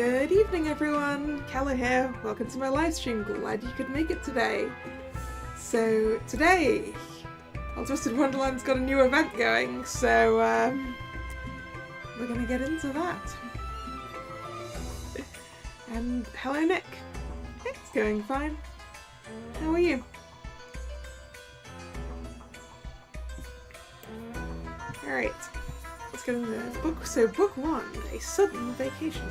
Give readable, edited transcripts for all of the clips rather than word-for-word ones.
Good evening, everyone! Kalla here. Welcome to my live stream. Glad you could make it today. So, today, Twisted Wonderland's got a new event going, so, we're gonna get into that. And hello, Nick. It's going fine. How are you? Alright, let's get into the book. So, book one, A Sudden Vacation.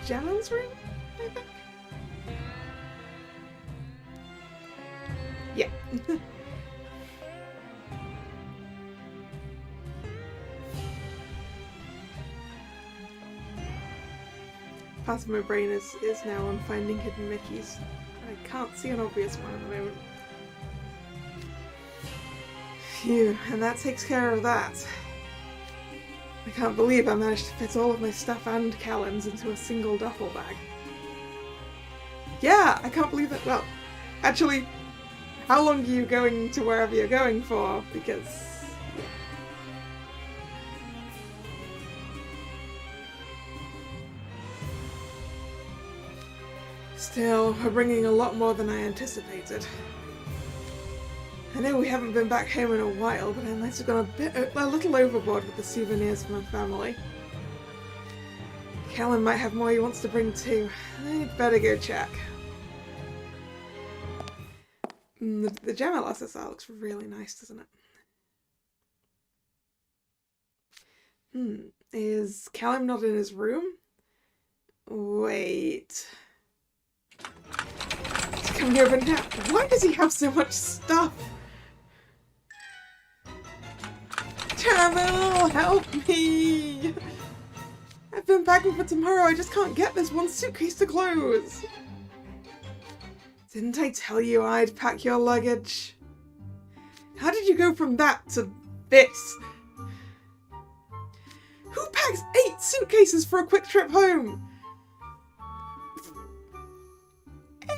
Jalen's room, I think? Yeah. Part of my brain is now on finding hidden Mickeys. I can't see an obvious one at the moment. Phew, and that takes care of that. I can't believe I managed to fit all of my stuff and Callan's into a single duffel bag. Yeah, I can't believe that. Well, actually, how long are you going to wherever you're going for? Because... yeah. Still, we're bringing a lot more than I anticipated. I know we haven't been back home in a while, but I might have gone a little overboard with the souvenirs for my family. Callan might have more he wants to bring too. I'd better go check. The Gem SSR looks really nice, doesn't it? Is Callan not in his room? Wait. He's coming over now. Why does he have so much stuff? Travel, help me! I've been packing for tomorrow, I just can't get this one suitcase to close! Didn't I tell you I'd pack your luggage? How did you go from that to this? Who packs 8 suitcases for a quick trip home?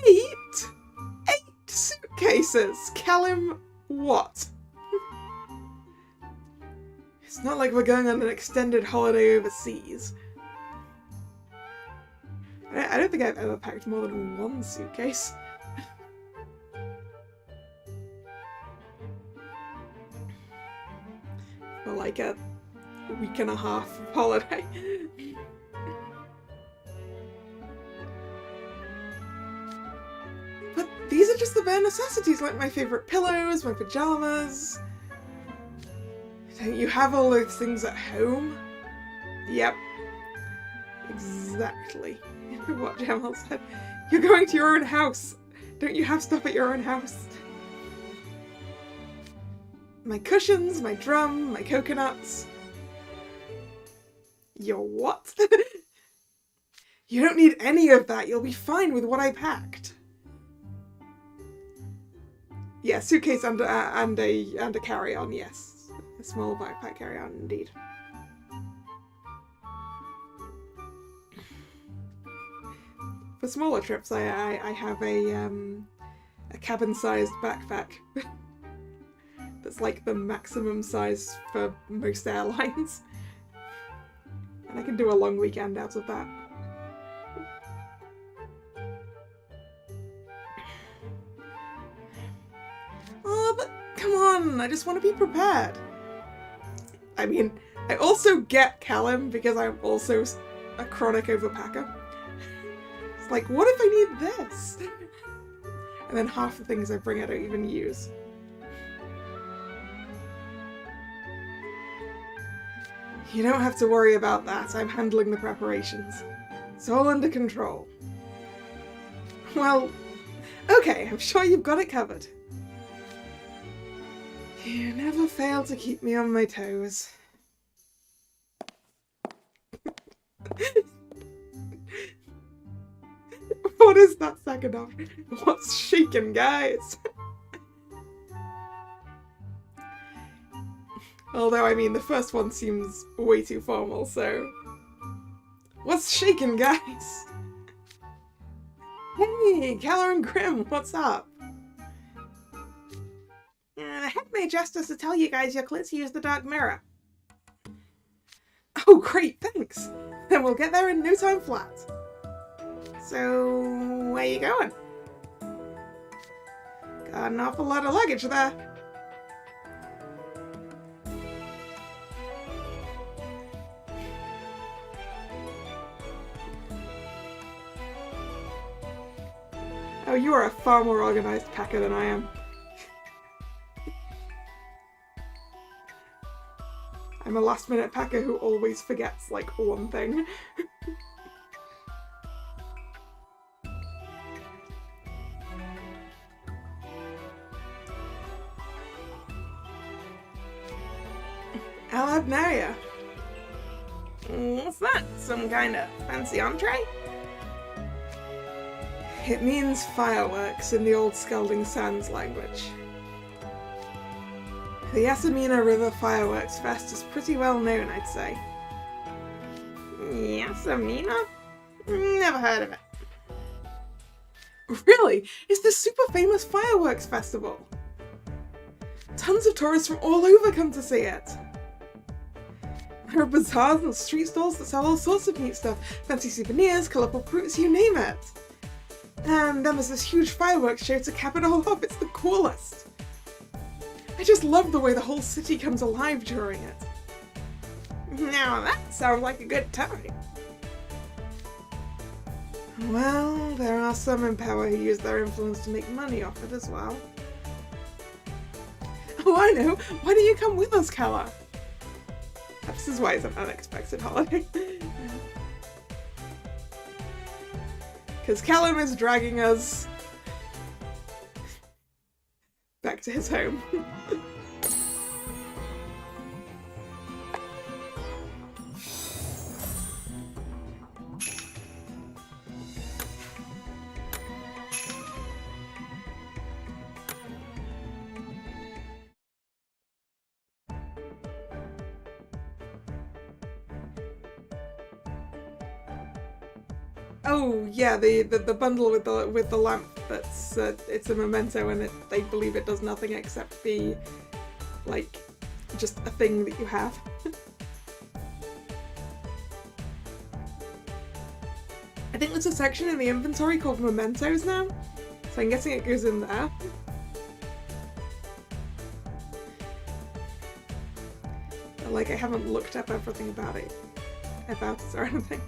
8? 8 suitcases? Callum, what? It's not like we're going on an extended holiday overseas. I don't think I've ever packed more than 1 suitcase. For like a week and a half of holiday. But these are just the bare necessities, like my favourite pillows, my pajamas. Don't you have all those things at home? Yep. Exactly what Jamal said. You're going to your own house. Don't you have stuff at your own house? My cushions, my drum, my coconuts. Your what? You don't need any of that. You'll be fine with what I packed. Yeah, suitcase and a carry-on, yes. A small backpack carry-on, indeed. For smaller trips, I have a cabin-sized backpack. That's like the maximum size for most airlines. And I can do a long weekend out of that. Oh, but come on, I just want to be prepared. I mean, I also get Callum because I'm also a chronic overpacker. It's like, what if I need this? And then half the things I bring I don't even use. You don't have to worry about that. I'm handling the preparations. It's all under control. Well, okay, I'm sure you've got it covered. You never fail to keep me on my toes. What is that second option? What's shaking, guys? Although, I mean, the first one seems way too formal, so... What's shaking, guys? Hey, Kalla and Grim, what's up? The head mage asked us to tell you guys you're clear to use the dark mirror. Oh, great, thanks. Then we'll get there in no time flat. So, where you going? Got an awful lot of luggage there. Oh, you are a far more organized packer than I am. I'm a last-minute packer who always forgets, like, one thing. Alabnaya. What's that? Some kind of fancy entree? It means fireworks in the old Scalding Sands language. The Yasamina River Fireworks Fest is pretty well known, I'd say. Yasamina? Never heard of it. Really? It's this super famous fireworks festival. Tons of tourists from all over come to see it. There are bazaars and street stalls that sell all sorts of neat stuff. Fancy souvenirs, colourful fruits, you name it. And then there's this huge fireworks show to cap it all off. It's the coolest. I just love the way the whole city comes alive during it. Now that sounds like a good time. Well, there are some in power who use their influence to make money off it as well. Oh, I know. Why don't you come with us, Kalla? This is why it's an unexpected holiday. Because Callum is dragging us back to his home. Oh yeah, the bundle with the lamp. That's it's a memento, and they believe it does nothing except be like just a thing that you have. I think there's a section in the inventory called mementos now, so I'm guessing it goes in there. But, like, I haven't looked up everything about it or anything.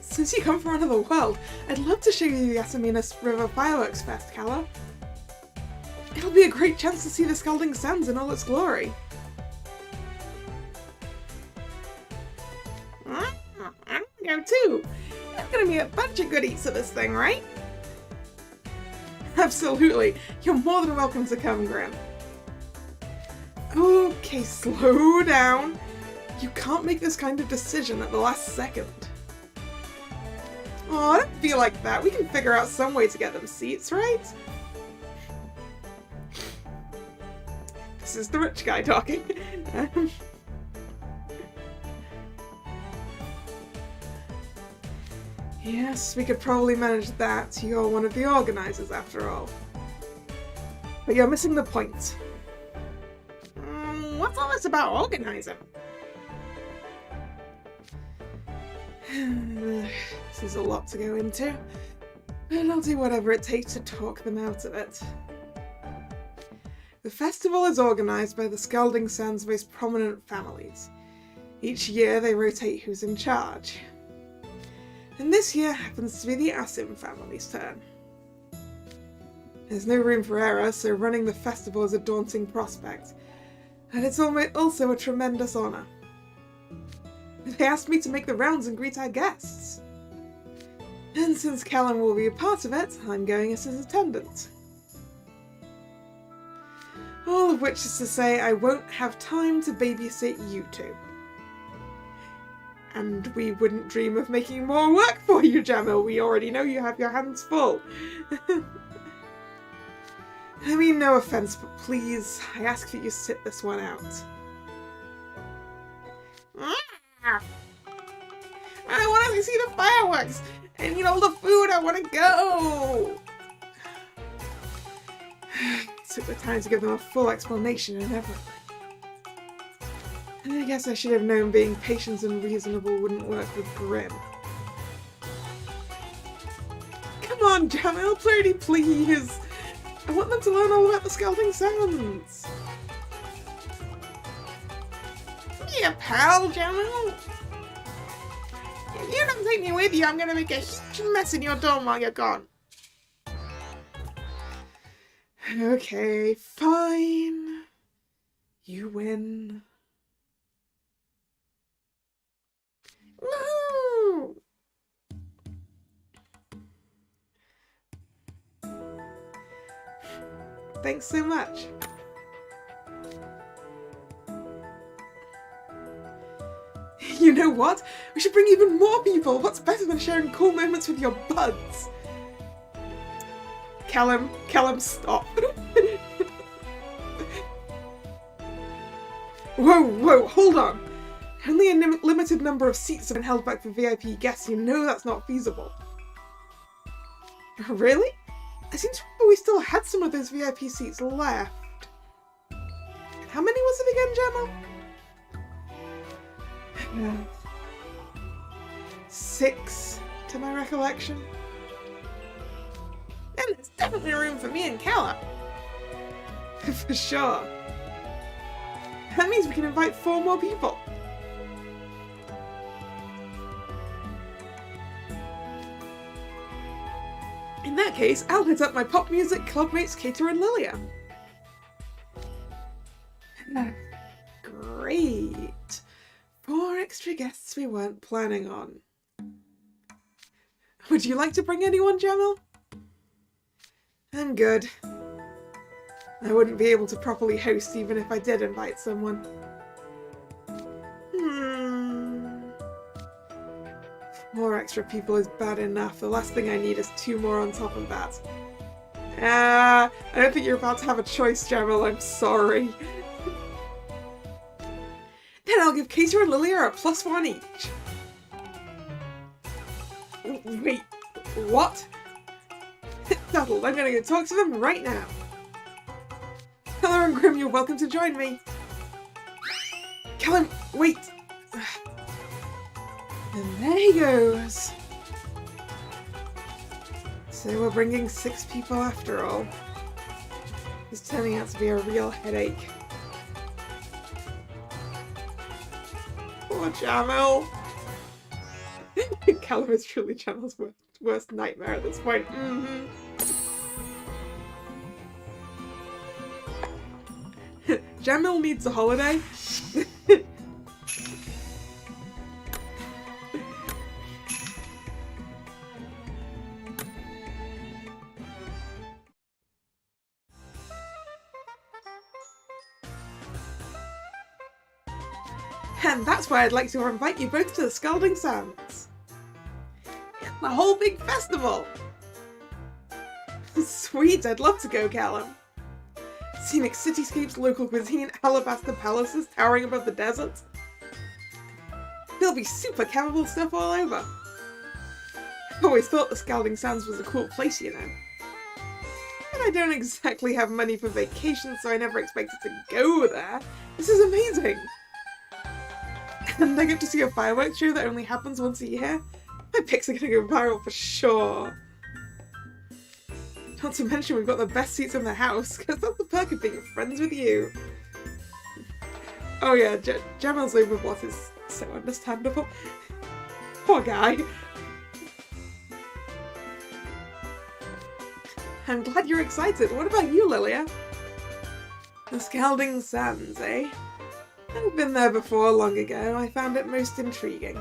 Since you come from another world, I'd love to show you the Yasamina River Fireworks Fest, Kalla. It'll be a great chance to see the Scalding Sands in all its glory. I'm gonna go too. There's gonna be a bunch of goodies to this thing, right? Absolutely. You're more than welcome to come, Grim. Okay, slow down. You can't make this kind of decision at the last second. Oh, don't feel like that. We can figure out some way to get them seats, right? This is the rich guy talking. Yes, we could probably manage that. You're one of the organizers, after all. But you're missing the point. What's all this about organizing? This is a lot to go into, and I'll do whatever it takes to talk them out of it. The festival is organised by the Scalding Sands' most prominent families. Each year they rotate who's in charge. And this year happens to be the Asim family's turn. There's no room for error, so running the festival is a daunting prospect, and it's also a tremendous honour. They asked me to make the rounds and greet our guests. And since Callum will be a part of it, I'm going as his attendant. All of which is to say I won't have time to babysit you two. And we wouldn't dream of making more work for you, Jamil. We already know you have your hands full. I mean, no offense, but please, I ask that you sit this one out. I want to see the fireworks! I need all the food! I want to go! Took the time to give them a full explanation and everything. And I guess I should have known being patient and reasonable wouldn't work with Grim. Come on, Jamil, pretty please! I want them to learn all about the scalding sounds! Yeah, pal, Jamil! If you don't take me with you, I'm gonna make a huge mess in your dorm while you're gone. Okay, fine. You win. Woo! Thanks so much. You know what? We should bring even more people! What's better than sharing cool moments with your buds? Callum, stop. Whoa, hold on. Only a limited number of seats have been held back for VIP guests. You know that's not feasible. Really? I seem to remember we still had some of those VIP seats left. How many was it again, Gemma? 6, to my recollection. And there's definitely room for me and Kalla. For sure. That means we can invite 4 more people. In that case, I'll hit up my pop music clubmates Kater and Lilia. Great. 4 extra guests we weren't planning on. Would you like to bring anyone, Jamil? I'm good. I wouldn't be able to properly host even if I did invite someone. 4 extra people is bad enough. The last thing I need is 2 more on top of that. I don't think you're about to have a choice, Jamil. I'm sorry. Then I'll give Kater and Lilia a +1 each. Wait, what? Settled. I'm gonna go talk to them right now. Kalla and Grim, you're welcome to join me. Kalla, wait. And there he goes. So we're bringing 6 people after all. It's turning out to be a real headache. Poor Jamil. Kalla is truly Jamil's worst nightmare at this point. Jamil needs a holiday. And that's why I'd like to invite you both to the Scalding Sands. The whole big festival! Sweet, I'd love to go, Callum. Scenic cityscapes, local cuisine, alabaster palaces towering above the desert. There'll be super campable stuff all over. I always thought the Scalding Sands was a cool place, you know. But I don't exactly have money for vacation, so I never expected to go there. This is amazing! And I get to see a fireworks show that only happens once a year. My pics are gonna go viral for sure. Not to mention we've got the best seats in the house, because that's the perk of being friends with you. Oh yeah, Jamil's overbought is so understandable. Poor guy. I'm glad you're excited. What about you, Lilia? The Scalding Sands, eh? I've been there before long ago. I found it most intriguing.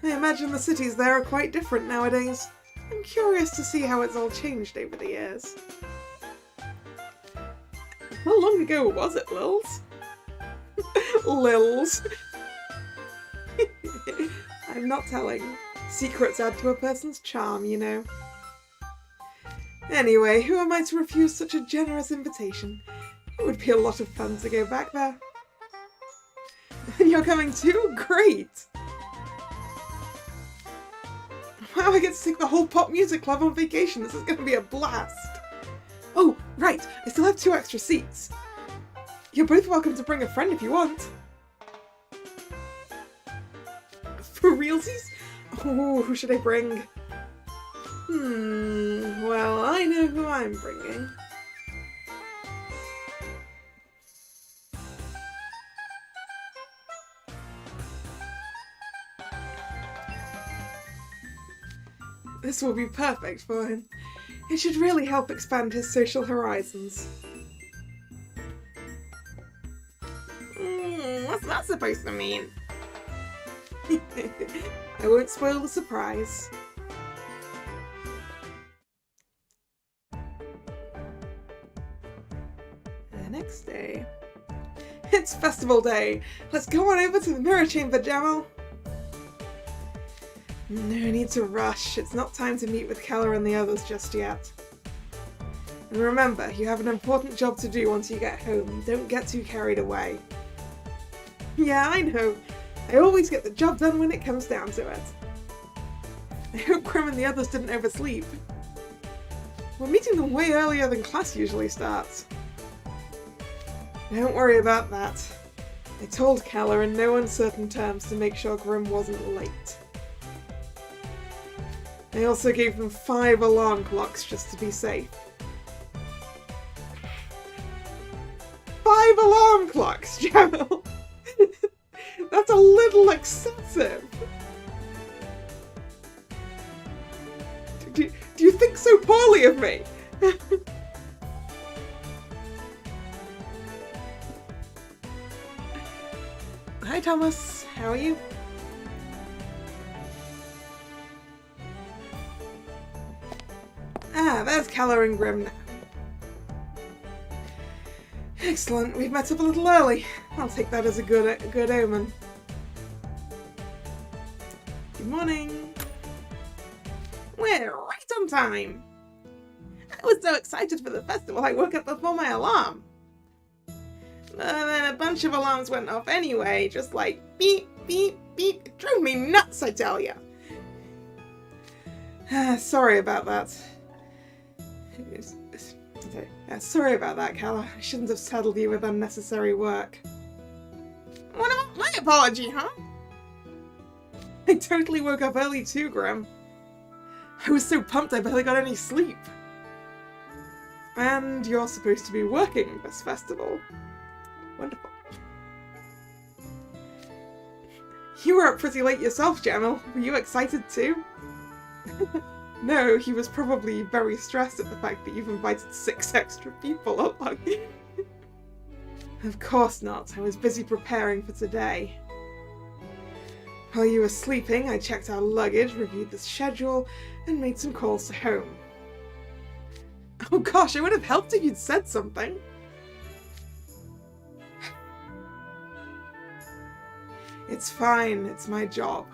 I imagine the cities there are quite different nowadays. I'm curious to see how it's all changed over the years. How long ago was it, Lils? Lils. I'm not telling. Secrets add to a person's charm, you know. Anyway, who am I to refuse such a generous invitation? It would be a lot of fun to go back there. And you're coming too? Great! Wow, I get to take the whole pop music club on vacation. This is going to be a blast. Oh, right. I still have 2 extra seats. You're both welcome to bring a friend if you want. For realsies? Oh, who should I bring? Well, I know who I'm bringing. This will be perfect for him. It should really help expand his social horizons. What's that supposed to mean? I won't spoil the surprise. The next day. It's festival day. Let's go on over to the mirror chamber, Jamal. No need to rush. It's not time to meet with Kalla and the others just yet. And remember, you have an important job to do once you get home. Don't get too carried away. Yeah, I know. I always get the job done when it comes down to it. I hope Grim and the others didn't oversleep. We're meeting them way earlier than class usually starts. Don't worry about that. I told Kalla in no uncertain terms to make sure Grim wasn't late. I also gave them 5 alarm clocks just to be safe. 5 alarm clocks, Jamal! That's a little excessive. Do you think so poorly of me? Hi, Thomas. How are you? Ah, there's Kalla and Grim now. Excellent, we've met up a little early. I'll take that as a good omen. Good morning. We're right on time. I was so excited for the festival I woke up before my alarm. Then a bunch of alarms went off anyway, just like beep, beep, beep. It drove me nuts, I tell ya. Sorry about that. Sorry about that, Kalla. I shouldn't have saddled you with unnecessary work. What about my apology, huh? I totally woke up early too, Grim. I was so pumped I barely got any sleep. And you're supposed to be working this festival. Wonderful. You were up pretty late yourself, Jamal. Were you excited too? No, he was probably very stressed at the fact that you've invited 6 extra people along. Of course not. I was busy preparing for today. While you were sleeping, I checked our luggage, reviewed the schedule, and made some calls to home. Oh gosh, I would have helped if you'd said something. It's fine. It's my job.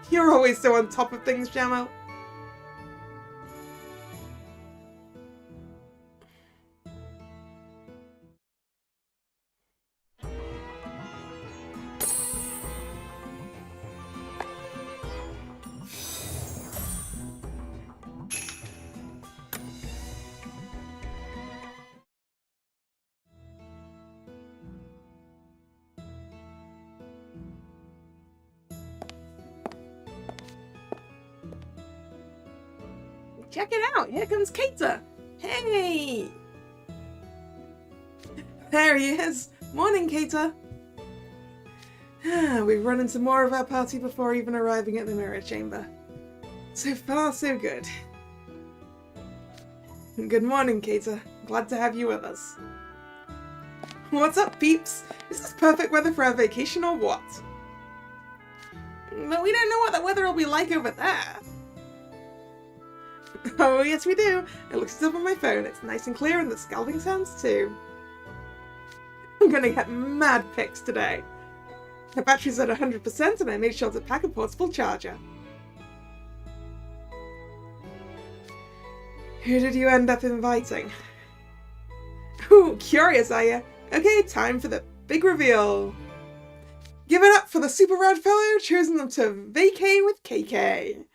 You're always so on top of things, Jamal. Check it out! Here comes Keita! Hey! There he is! Morning, Keita! We've run into more of our party before even arriving at the mirror chamber. So far, so good. Good morning, Keita. Glad to have you with us. What's up, peeps? Is this perfect weather for our vacation or what? But we don't know what the weather will be like over there. Oh, yes we do. I looked it up on my phone. It's nice and clear and the scalding sounds too. I'm gonna get mad pics today. The battery's at 100% and I made sure to pack a portable charger. Who did you end up inviting? Ooh, curious, are you? Okay, time for the big reveal. Give it up for the super rad fellow choosing to vacay with KK.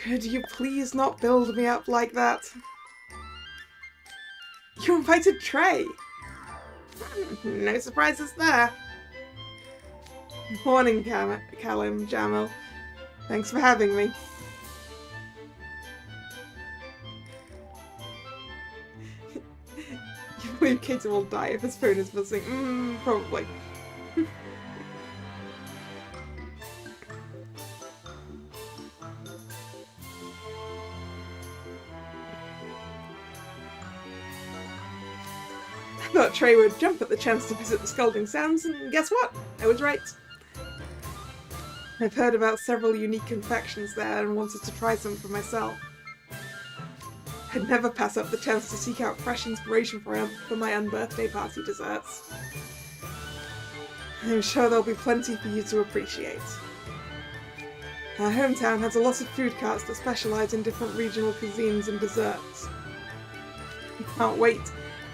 Could you please not build me up like that? You invited Trey. No surprises there. Morning, Callum, Jamal. Thanks for having me. You believe Kato will die if his phone is missing? Probably. I thought Trey would jump at the chance to visit the Scalding Sands, and guess what? I was right. I've heard about several unique confections there and wanted to try some for myself. I'd never pass up the chance to seek out fresh inspiration for my unbirthday party desserts. I'm sure there'll be plenty for you to appreciate. Our hometown has a lot of food carts that specialise in different regional cuisines and desserts. I can't wait.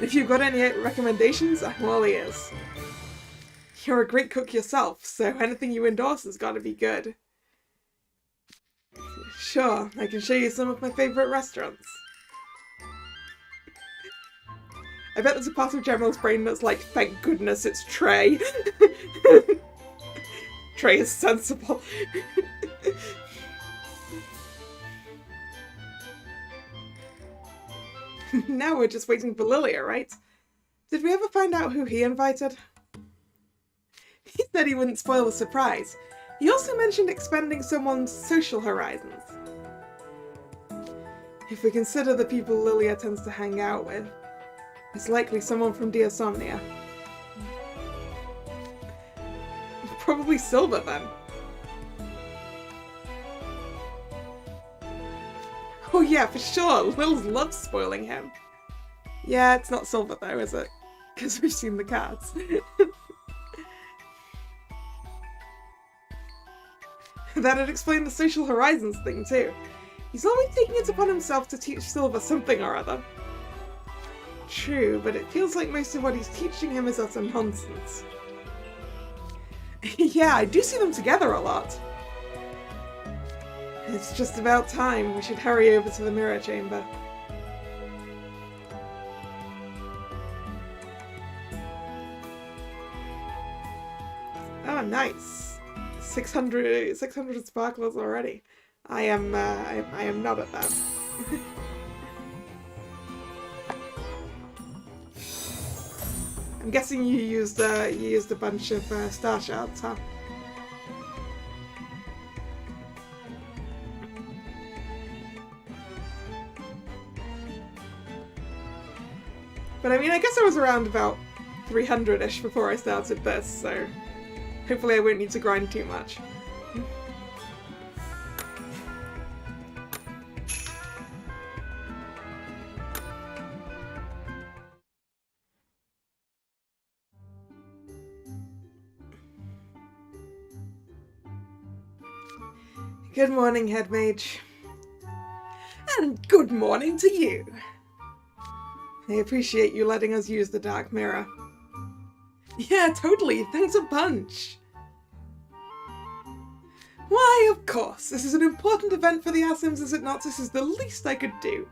If you've got any recommendations, I'm all ears. You're a great cook yourself, so anything you endorse has got to be good. Sure, I can show you some of my favourite restaurants. I bet there's a part of Gemma's brain that's like, thank goodness it's Trey. Trey is sensible. Now we're just waiting for Lilia, right? Did we ever find out who he invited? He said he wouldn't spoil the surprise. He also mentioned expanding someone's social horizons. If we consider the people Lilia tends to hang out with, it's likely someone from Deosomnia. Probably Silver, then. Oh yeah, for sure, Lils loves spoiling him. Yeah, it's not Silver though, is it? Because we've seen the cards. That'd explain the social horizons thing too. He's always taking it upon himself to teach Silver something or other. True, but it feels like most of what he's teaching him is utter nonsense. Yeah, I do see them together a lot. It's just about time. We should hurry over to the mirror chamber. Oh, nice. 600 sparklers already. I am not at that. I'm guessing you used a bunch of star shards, huh? But I mean, I guess I was around about 300-ish before I started this, so hopefully I won't need to grind too much. Good morning, Head Mage. And good morning to you. I appreciate you letting us use the Dark Mirror. Yeah, totally. Thanks a bunch. Why, of course. This is an important event for the Asims, is it not? This is the least I could do.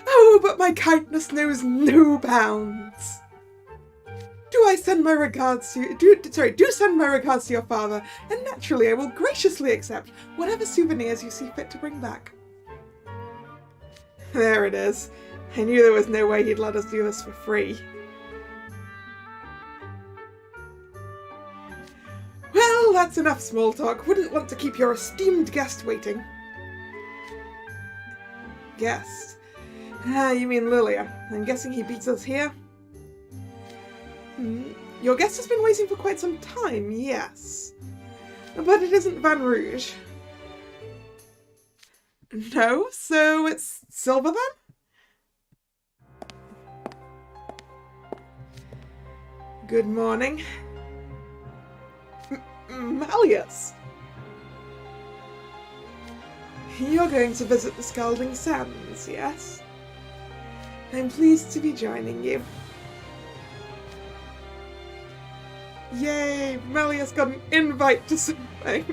Oh, but my kindness knows no bounds. Do send my regards to your father, and naturally I will graciously accept whatever souvenirs you see fit to bring back. There it is. I knew there was no way he'd let us do this for free. Well, that's enough small talk. Wouldn't want to keep your esteemed guest waiting. Guest? Ah, you mean Lilia. I'm guessing he beats us here? Your guest has been waiting for quite some time, yes. But it isn't Van Rouge. No? So it's Silver then? Good morning. Malleus. You're going to visit the Scalding Sands, yes? I'm pleased to be joining you. Yay! Melius got an invite to something.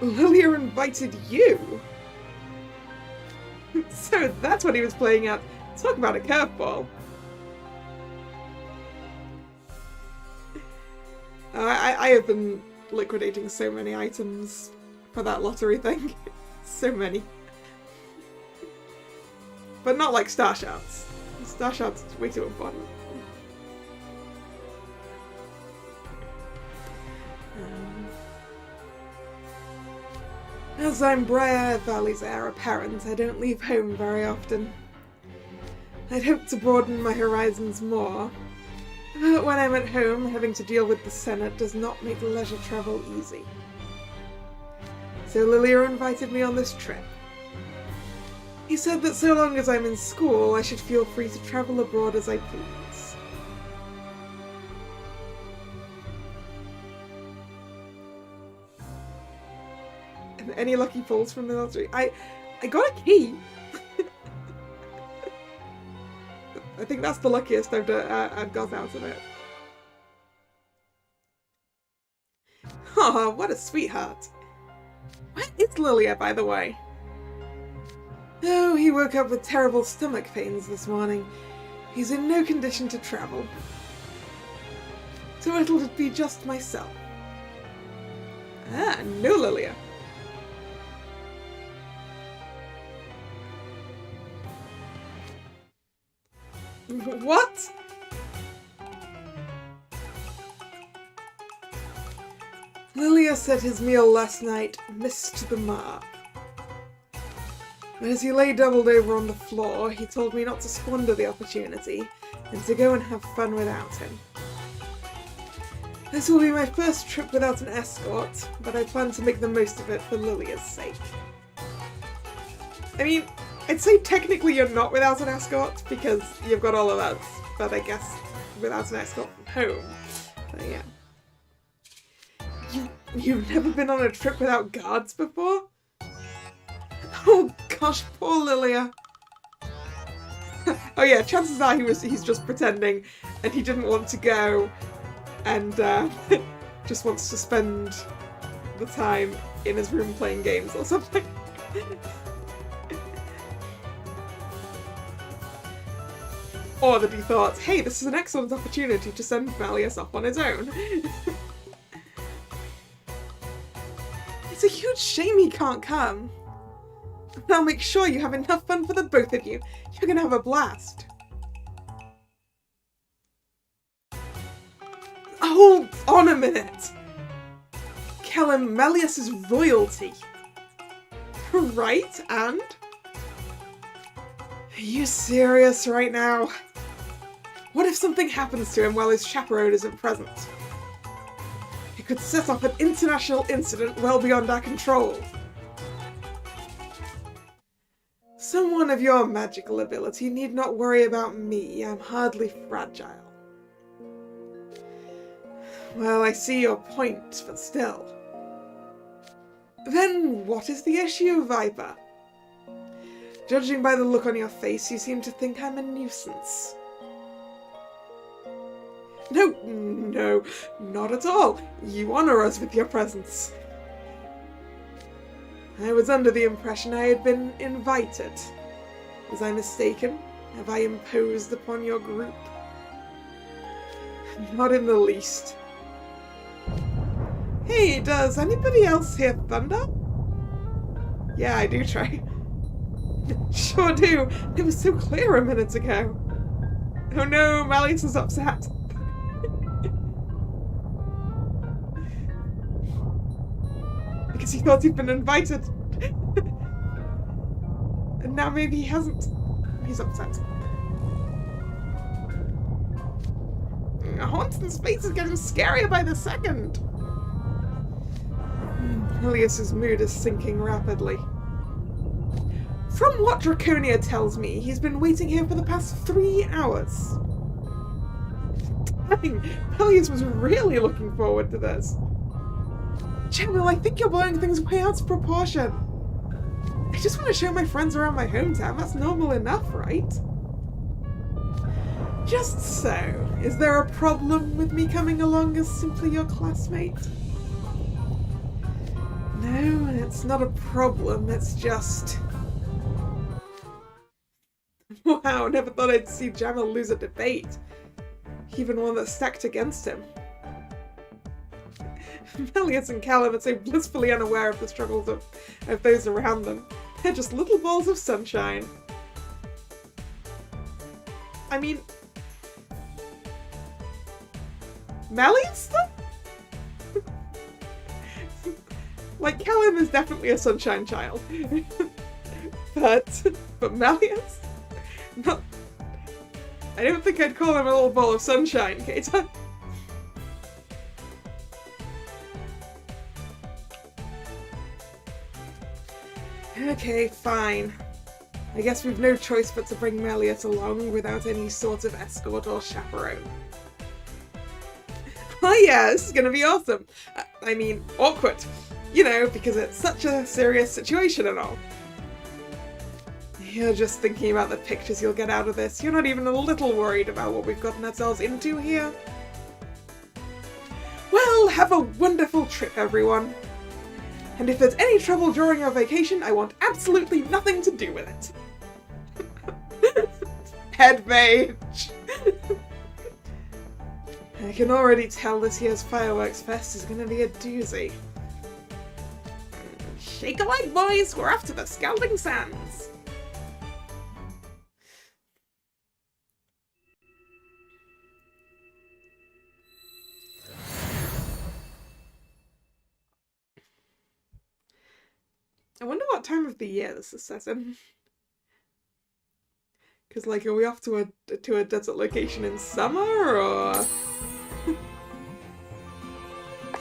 Lilia invited you? So that's what he was playing at. Talk about a curveball. I have been liquidating so many items for that lottery thing. So many. But not like Star Shards. Star Shards is way too important. As I'm Briar Valley's heir apparent, I don't leave home very often. I'd hoped to broaden my horizons more, but when I'm at home, having to deal with the Senate does not make leisure travel easy. So Lilia invited me on this trip. He said that so long as I'm in school, I should feel free to travel abroad as I please. And any lucky pulls from the lottery? I got a key! I think that's the luckiest I've got out of it. Oh, what a sweetheart. Where is Lilia, by the way? Oh, he woke up with terrible stomach pains this morning. He's in no condition to travel. So it'll be just myself. Ah, no Lilia. What? Lilia said his meal last night missed the mark. But as he lay doubled over on the floor, he told me not to squander the opportunity and to go and have fun without him. This will be my first trip without an escort, but I plan to make the most of it for Lilia's sake. I mean, I'd say technically you're not without an escort, because you've got all of us, but I guess without an escort from home. But yeah. You've never been on a trip without guards before? Oh gosh, poor Lilia. Oh yeah, chances are he's just pretending, and he didn't want to go, and just wants to spend the time in his room playing games or something. Or that he thought, hey, this is an excellent opportunity to send Melius off on his own. It's a huge shame he can't come. I'll make sure you have enough fun for the both of you. You're gonna have a blast. Hold on a minute. Kellum, Melius is royalty. Right, and? Are you serious right now? What if something happens to him while his chaperone isn't present? It could set off an international incident well beyond our control. Someone of your magical ability need not worry about me. I'm hardly fragile. Well, I see your point, but still. Then what is the issue, Viper? Judging by the look on your face, you seem to think I'm a nuisance. No, not at all. You honor us with your presence. I was under the impression I had been invited. Was I mistaken? Have I imposed upon your group? Not in the least. Hey, does anybody else hear thunder? Yeah, I do, Trey. Sure do. It was so clear a minute ago. Oh no, Melius is upset. Because he thought he'd been invited. And now maybe he hasn't. He's upset. Haunton's face is getting scarier by the second. Melius's mood is sinking rapidly. From what Draconia tells me, he's been waiting here for the past 3 hours. Dang, Melius was really looking forward to this. Jamil, I think you're blowing things way out of proportion. I just want to show my friends around my hometown. That's normal enough, right? Just so, is there a problem with me coming along as simply your classmate? No, it's not a problem, it's just... Wow, never thought I'd see Jamil lose a debate. Even one that's stacked against him. Melius and Callum are so blissfully unaware of the struggles of those around them. They're just little balls of sunshine. I mean... Melius, though? Like, Callum is definitely a sunshine child. but Melius? Not... I don't think I'd call him a little ball of sunshine, Keita. Okay, fine. I guess we've no choice but to bring Melius along without any sort of escort or chaperone. Oh yeah, this is gonna be awesome. I mean, awkward. You know, because it's such a serious situation and all. You're just thinking about the pictures you'll get out of this. You're not even a little worried about what we've gotten ourselves into here. Well, have a wonderful trip, everyone. And if there's any trouble during your vacation, I want absolutely nothing to do with it. Head mage. I can already tell this year's Fireworks Fest is going to be a doozy. Shake a leg, boys! We're off to the Scalding Sands! I wonder what time of the year this is set in. Because, like, are we off to a desert location in summer, or...?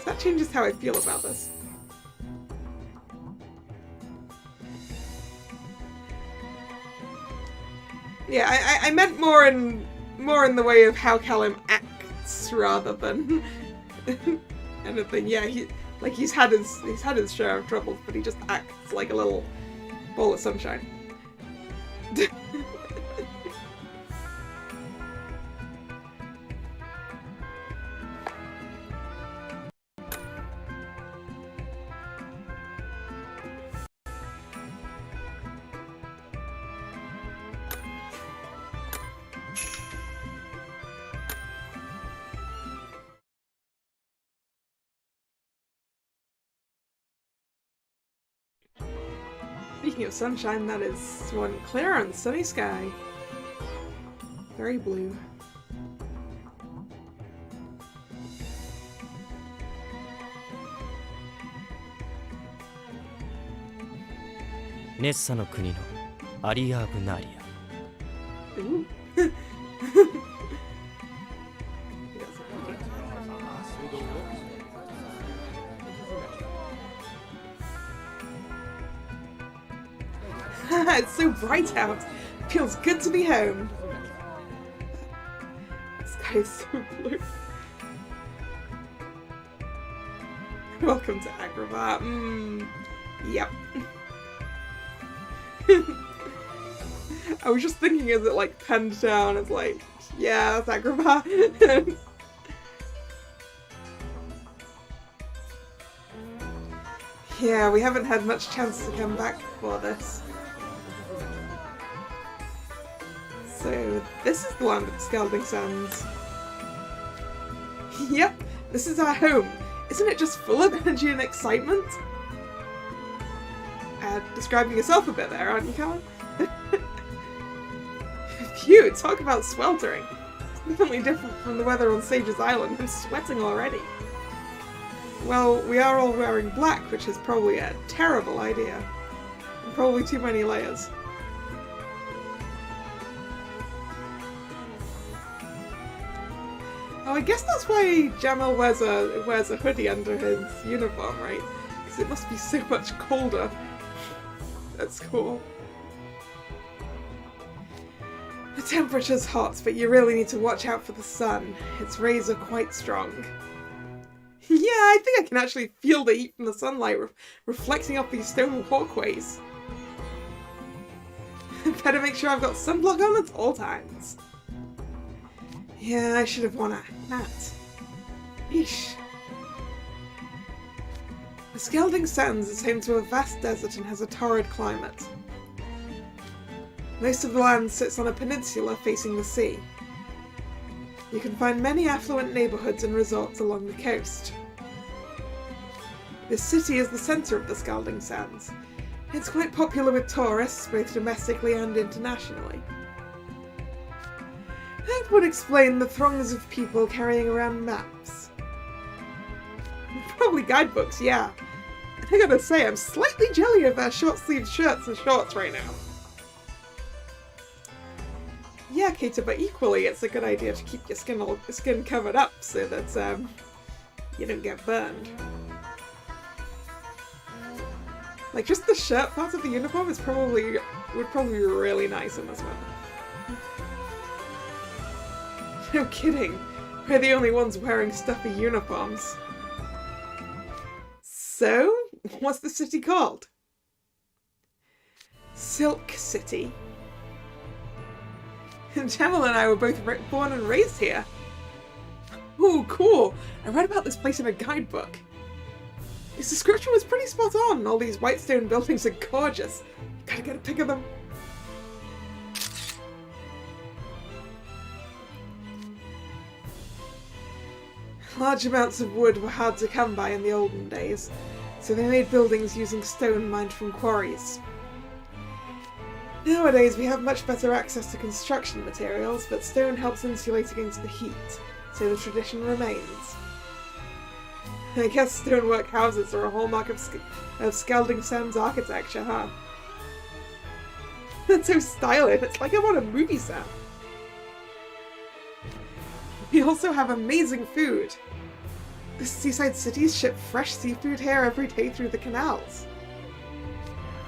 That changes how I feel about this. Yeah, I meant more in the way of how Callum acts rather than anything. Yeah, he's had his share of troubles, but he just acts like a little ball of sunshine. Speaking of sunshine, that is one clear and sunny sky. Very blue. Nessa no kuni no Aria Bunaria. Ooh. It's so bright out. Feels good to be home. The sky is so blue. Welcome to Agrabah. Yep. I was just thinking, is it like penned down? It's like, yeah, that's Agrabah. Yeah, we haven't had much chance to come back before this. So, this is the land of the Scalding Sands. Yep, this is our home. Isn't it just full of energy and excitement? Describing yourself a bit there, aren't you, Callum? Phew, talk about sweltering. It's definitely different from the weather on Sage's Island. I'm sweating already. Well, we are all wearing black, which is probably a terrible idea. And probably too many layers. Oh, I guess that's why Jamil wears a hoodie under his uniform, right? Because it must be so much colder. That's cool. The temperature's hot, but you really need to watch out for the sun. Its rays are quite strong. Yeah, I think I can actually feel the heat from the sunlight reflecting off these stone walkways. Better make sure I've got sunblock on at all times. Yeah, I should have worn a hat. Yeesh. The Skelding Sands is home to a vast desert and has a torrid climate. Most of the land sits on a peninsula facing the sea. You can find many affluent neighbourhoods and resorts along the coast. This city is the centre of the Skelding Sands. It's quite popular with tourists, both domestically and internationally. That would explain the throngs of people carrying around maps. Probably guidebooks, yeah. And I gotta say, I'm slightly jelly of their short-sleeved shirts and shorts right now. Yeah, Keita, but equally it's a good idea to keep your skin covered up so that you don't get burned. Like, just the shirt part of the uniform would probably be really nice in this one. No kidding, we're the only ones wearing stuffy uniforms. So, what's the city called? Silk City. Jamal and I were both born and raised here. Ooh, cool! I read about this place in a guidebook. His description was pretty spot on. All these white stone buildings are gorgeous. You gotta get a pic of them. Large amounts of wood were hard to come by in the olden days, so they made buildings using stone mined from quarries. Nowadays we have much better access to construction materials, but stone helps insulate against the heat, so the tradition remains. I guess stonework houses are a hallmark of Skelding Sands architecture, huh? That's so stylish, it's like I'm on a movie set. We also have amazing food. The seaside cities ship fresh seafood here every day through the canals.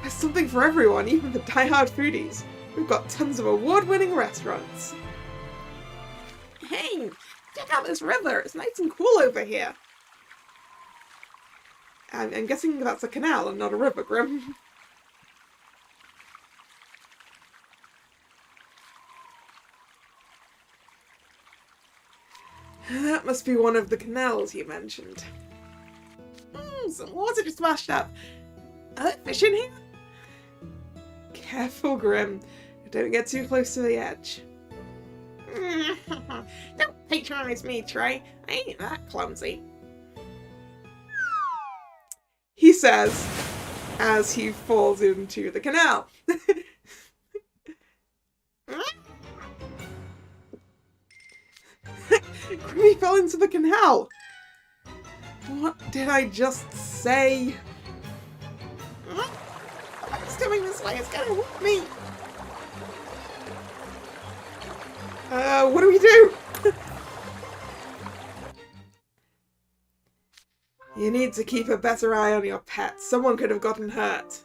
There's something for everyone, even the die-hard foodies. We've got tons of award-winning restaurants. Hey, check out this river. It's nice and cool over here. I'm guessing that's a canal and not a river, Grim. That must be one of the canals you mentioned. Some water just splashed up. Are there fish in here? Careful, Grim. Don't get too close to the edge. Don't patronize me, Trey. I ain't that clumsy. He says, as he falls into the canal. He fell into the canal. What did I just say? It's coming this way. It's gonna whoop me. What do we do? You need to keep a better eye on your pet. Someone could have gotten hurt.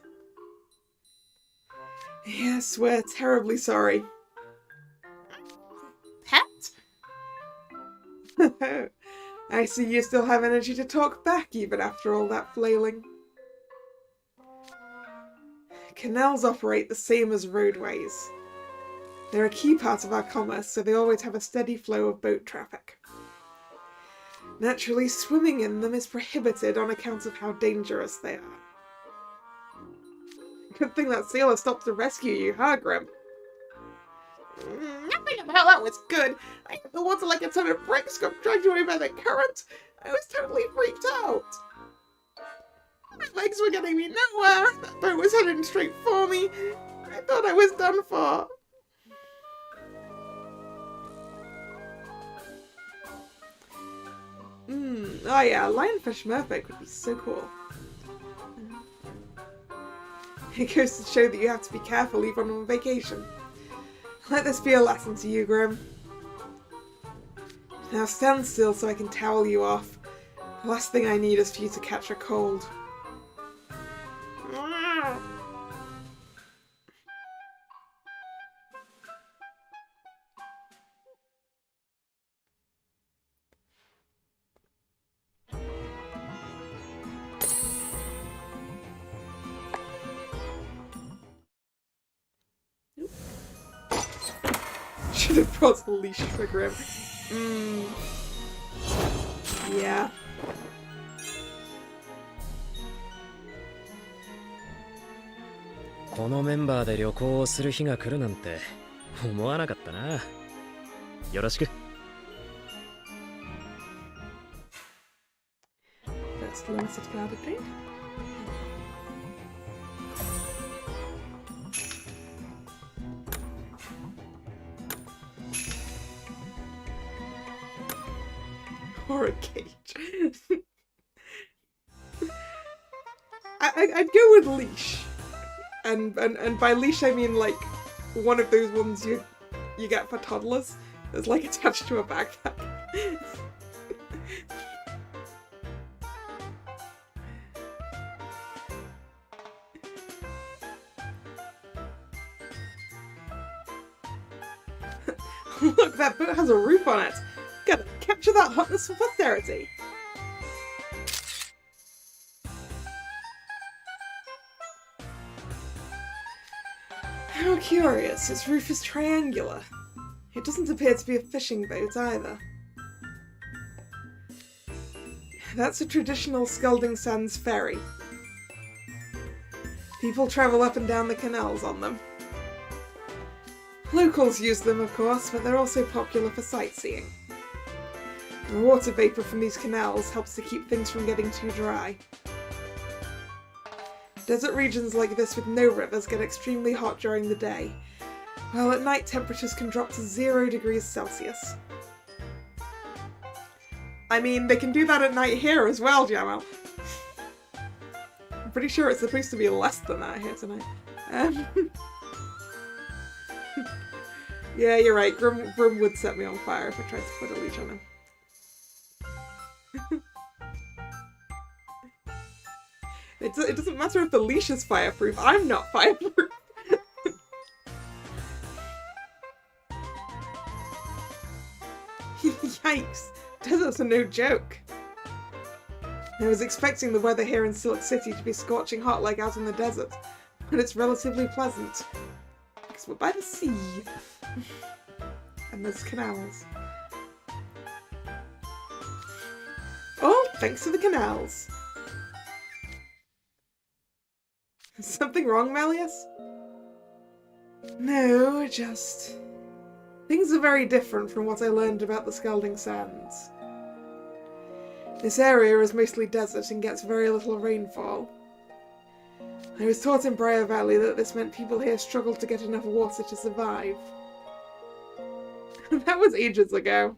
Yes, we're terribly sorry. Pet? I see you still have energy to talk back even after all that flailing. Canals operate the same as roadways. They're a key part of our commerce, so they always have a steady flow of boat traffic. Naturally, swimming in them is prohibited on account of how dangerous they are. Good thing that sailor stopped to rescue you, huh, Grim? Nothing about that was good. I hit the water like a ton of bricks, got dragged away by the current. I was totally freaked out. My legs were getting me nowhere. That boat was heading straight for me. I thought I was done for. Oh yeah, a lionfish merfolk would be so cool. It goes to show that you have to be careful even on vacation. Let this be a lesson to you, Grim. Now stand still so I can towel you off. The last thing I need is for you to catch a cold. should have brought a leash for Grim. Yeah. このメンバーで旅行をする日が来るなんて思わなかったな。よろしく。That's the limited card update. Or a cage. I'd go with leash. And by leash I mean like one of those ones you get for toddlers that's like attached to a backpack. Look, that boat has a roof on it. Gotta capture that hotness for posterity. How curious, its roof is triangular. It doesn't appear to be a fishing boat either. That's a traditional Scalding Sands ferry. People travel up and down the canals on them. Locals use them, of course, but they're also popular for sightseeing. The water vapour from these canals helps to keep things from getting too dry. Desert regions like this with no rivers get extremely hot during the day, while at night temperatures can drop to 0 degrees Celsius. I mean, they can do that at night here as well, Jamal. I'm pretty sure it's supposed to be less than that here tonight. Yeah, you're right. Grim would set me on fire if I tried to put a leash on him. It doesn't matter if the leash is fireproof. I'm not fireproof. Yikes. Deserts are no joke. I was expecting the weather here in Silk City to be scorching hot like out in the desert, but it's relatively pleasant. Because we're by the sea. And there's canals. Oh, thanks to the canals. Is something wrong, Malleus? No, just... things are very different from what I learned about the Scalding Sands. This area is mostly desert and gets very little rainfall. I was taught in Briar Valley that this meant people here struggled to get enough water to survive. That was ages ago.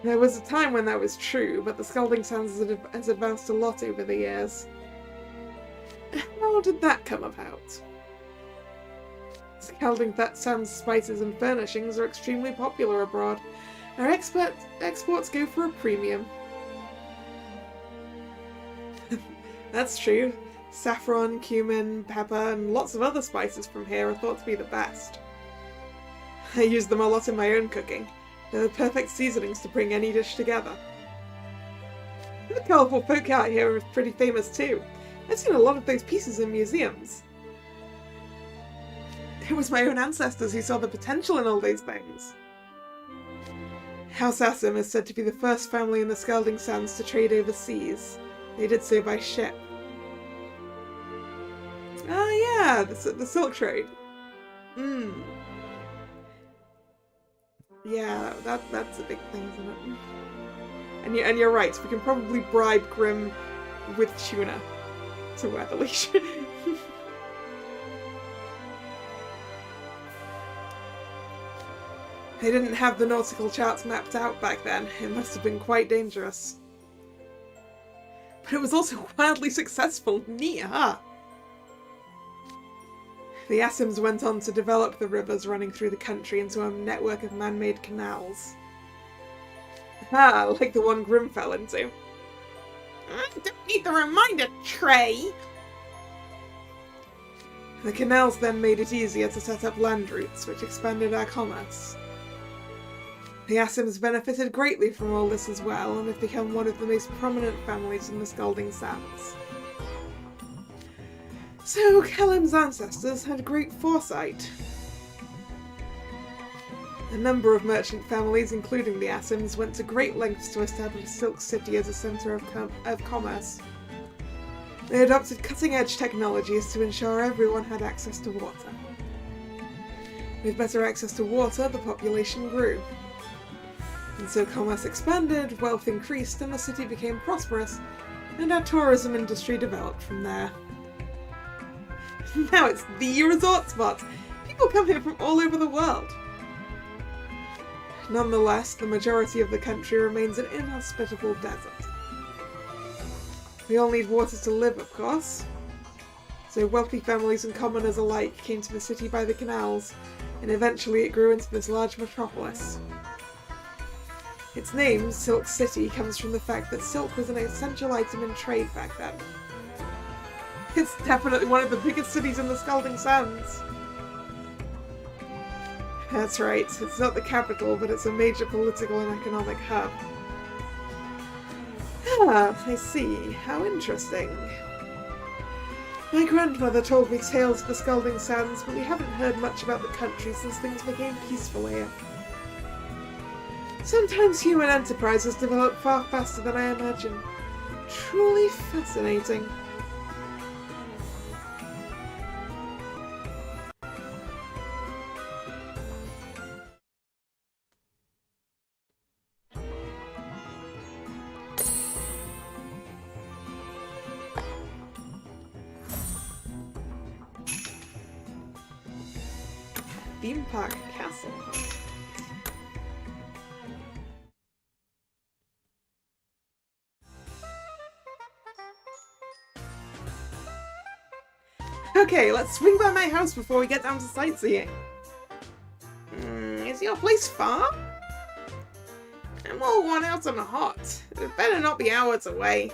There was a time when that was true, but the Scalding Sands has advanced a lot over the years. How did that come about? Scalding Sands spices and furnishings are extremely popular abroad. Our exports go for a premium. That's true. Saffron, cumin, pepper, and lots of other spices from here are thought to be the best. I use them a lot in my own cooking. They're the perfect seasonings to bring any dish together. The colourful folk out here are pretty famous too. I've seen a lot of those pieces in museums. It was my own ancestors who saw the potential in all those things. House Assam is said to be the first family in the Scalding Sands to trade overseas. They did so by ship. Oh yeah, the silk trade. Yeah, that's a big thing, isn't it? And you're right, we can probably bribe Grim with tuna to wear the leash. They didn't have the nautical charts mapped out back then. It must have been quite dangerous. But it was also wildly successful. Neat, huh? The Assams went on to develop the rivers running through the country into a network of man-made canals. Ah, like the one Grim fell into. I don't need the reminder tray! The canals then made it easier to set up land routes, which expanded our commerce. The Assams benefited greatly from all this as well, and have become one of the most prominent families in the Scalding Sands. So, Callum's ancestors had great foresight. A number of merchant families, including the Asims, went to great lengths to establish Silk City as a centre of commerce. They adopted cutting-edge technologies to ensure everyone had access to water. With better access to water, the population grew. And so commerce expanded, wealth increased, and the city became prosperous, and our tourism industry developed from there. Now it's the resort spot! People come here from all over the world. Nonetheless, the majority of the country remains an inhospitable desert. We all need water to live, of course. So wealthy families and commoners alike came to the city by the canals, and eventually it grew into this large metropolis. Its name, Silk City, comes from the fact that silk was an essential item in trade back then. It's definitely one of the biggest cities in the Scalding Sands. That's right, it's not the capital, but it's a major political and economic hub. Ah, I see. How interesting. My grandmother told me tales of the Scalding Sands, but we haven't heard much about the country since things became peaceful here. Sometimes human enterprises develop far faster than I imagined. Truly fascinating. Theme Park Castle. Okay, let's swing by my house before we get down to sightseeing. Is your place far? I'm all worn out and hot. It better not be hours away.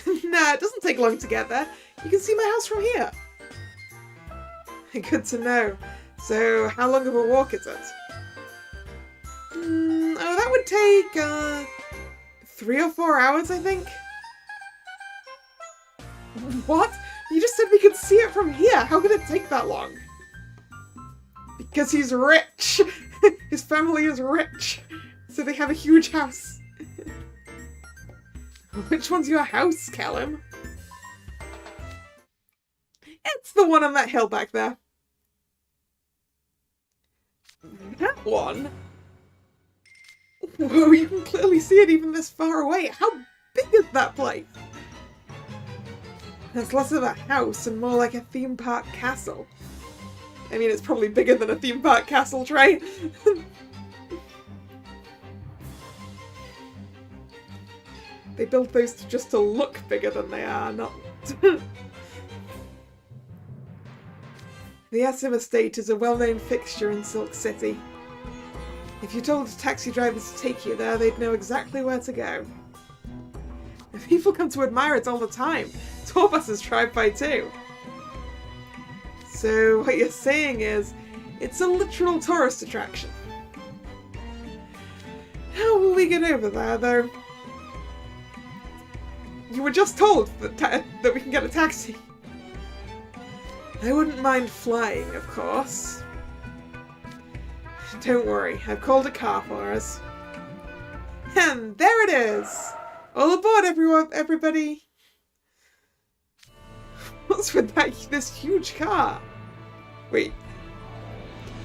Nah, it doesn't take long to get there. You can see my house from here. Good to know. So, how long of a walk is it? Oh, that would take, 3 or 4 hours, I think. What? You just said we could see it from here. How could it take that long? Because he's rich. His family is rich. So they have a huge house. Which one's your house, Callum? It's the one on that hill back there. That one? Whoa, you can clearly see it even this far away. How big is that place? It's less of a house and more like a theme park castle. I mean, it's probably bigger than a theme park castle, Trey. They built those just to look bigger than they are, not... The Asim Estate is a well-known fixture in Silk City. If you told taxi drivers to take you there, they'd know exactly where to go. People come to admire it all the time. Tour buses drive by too. So what you're saying is, it's a literal tourist attraction. How will we get over there, though? You were just told that we can get a taxi. I wouldn't mind flying, of course. Don't worry, I've called a car for us. And there it is! All aboard, everybody! What's with this huge car? Wait.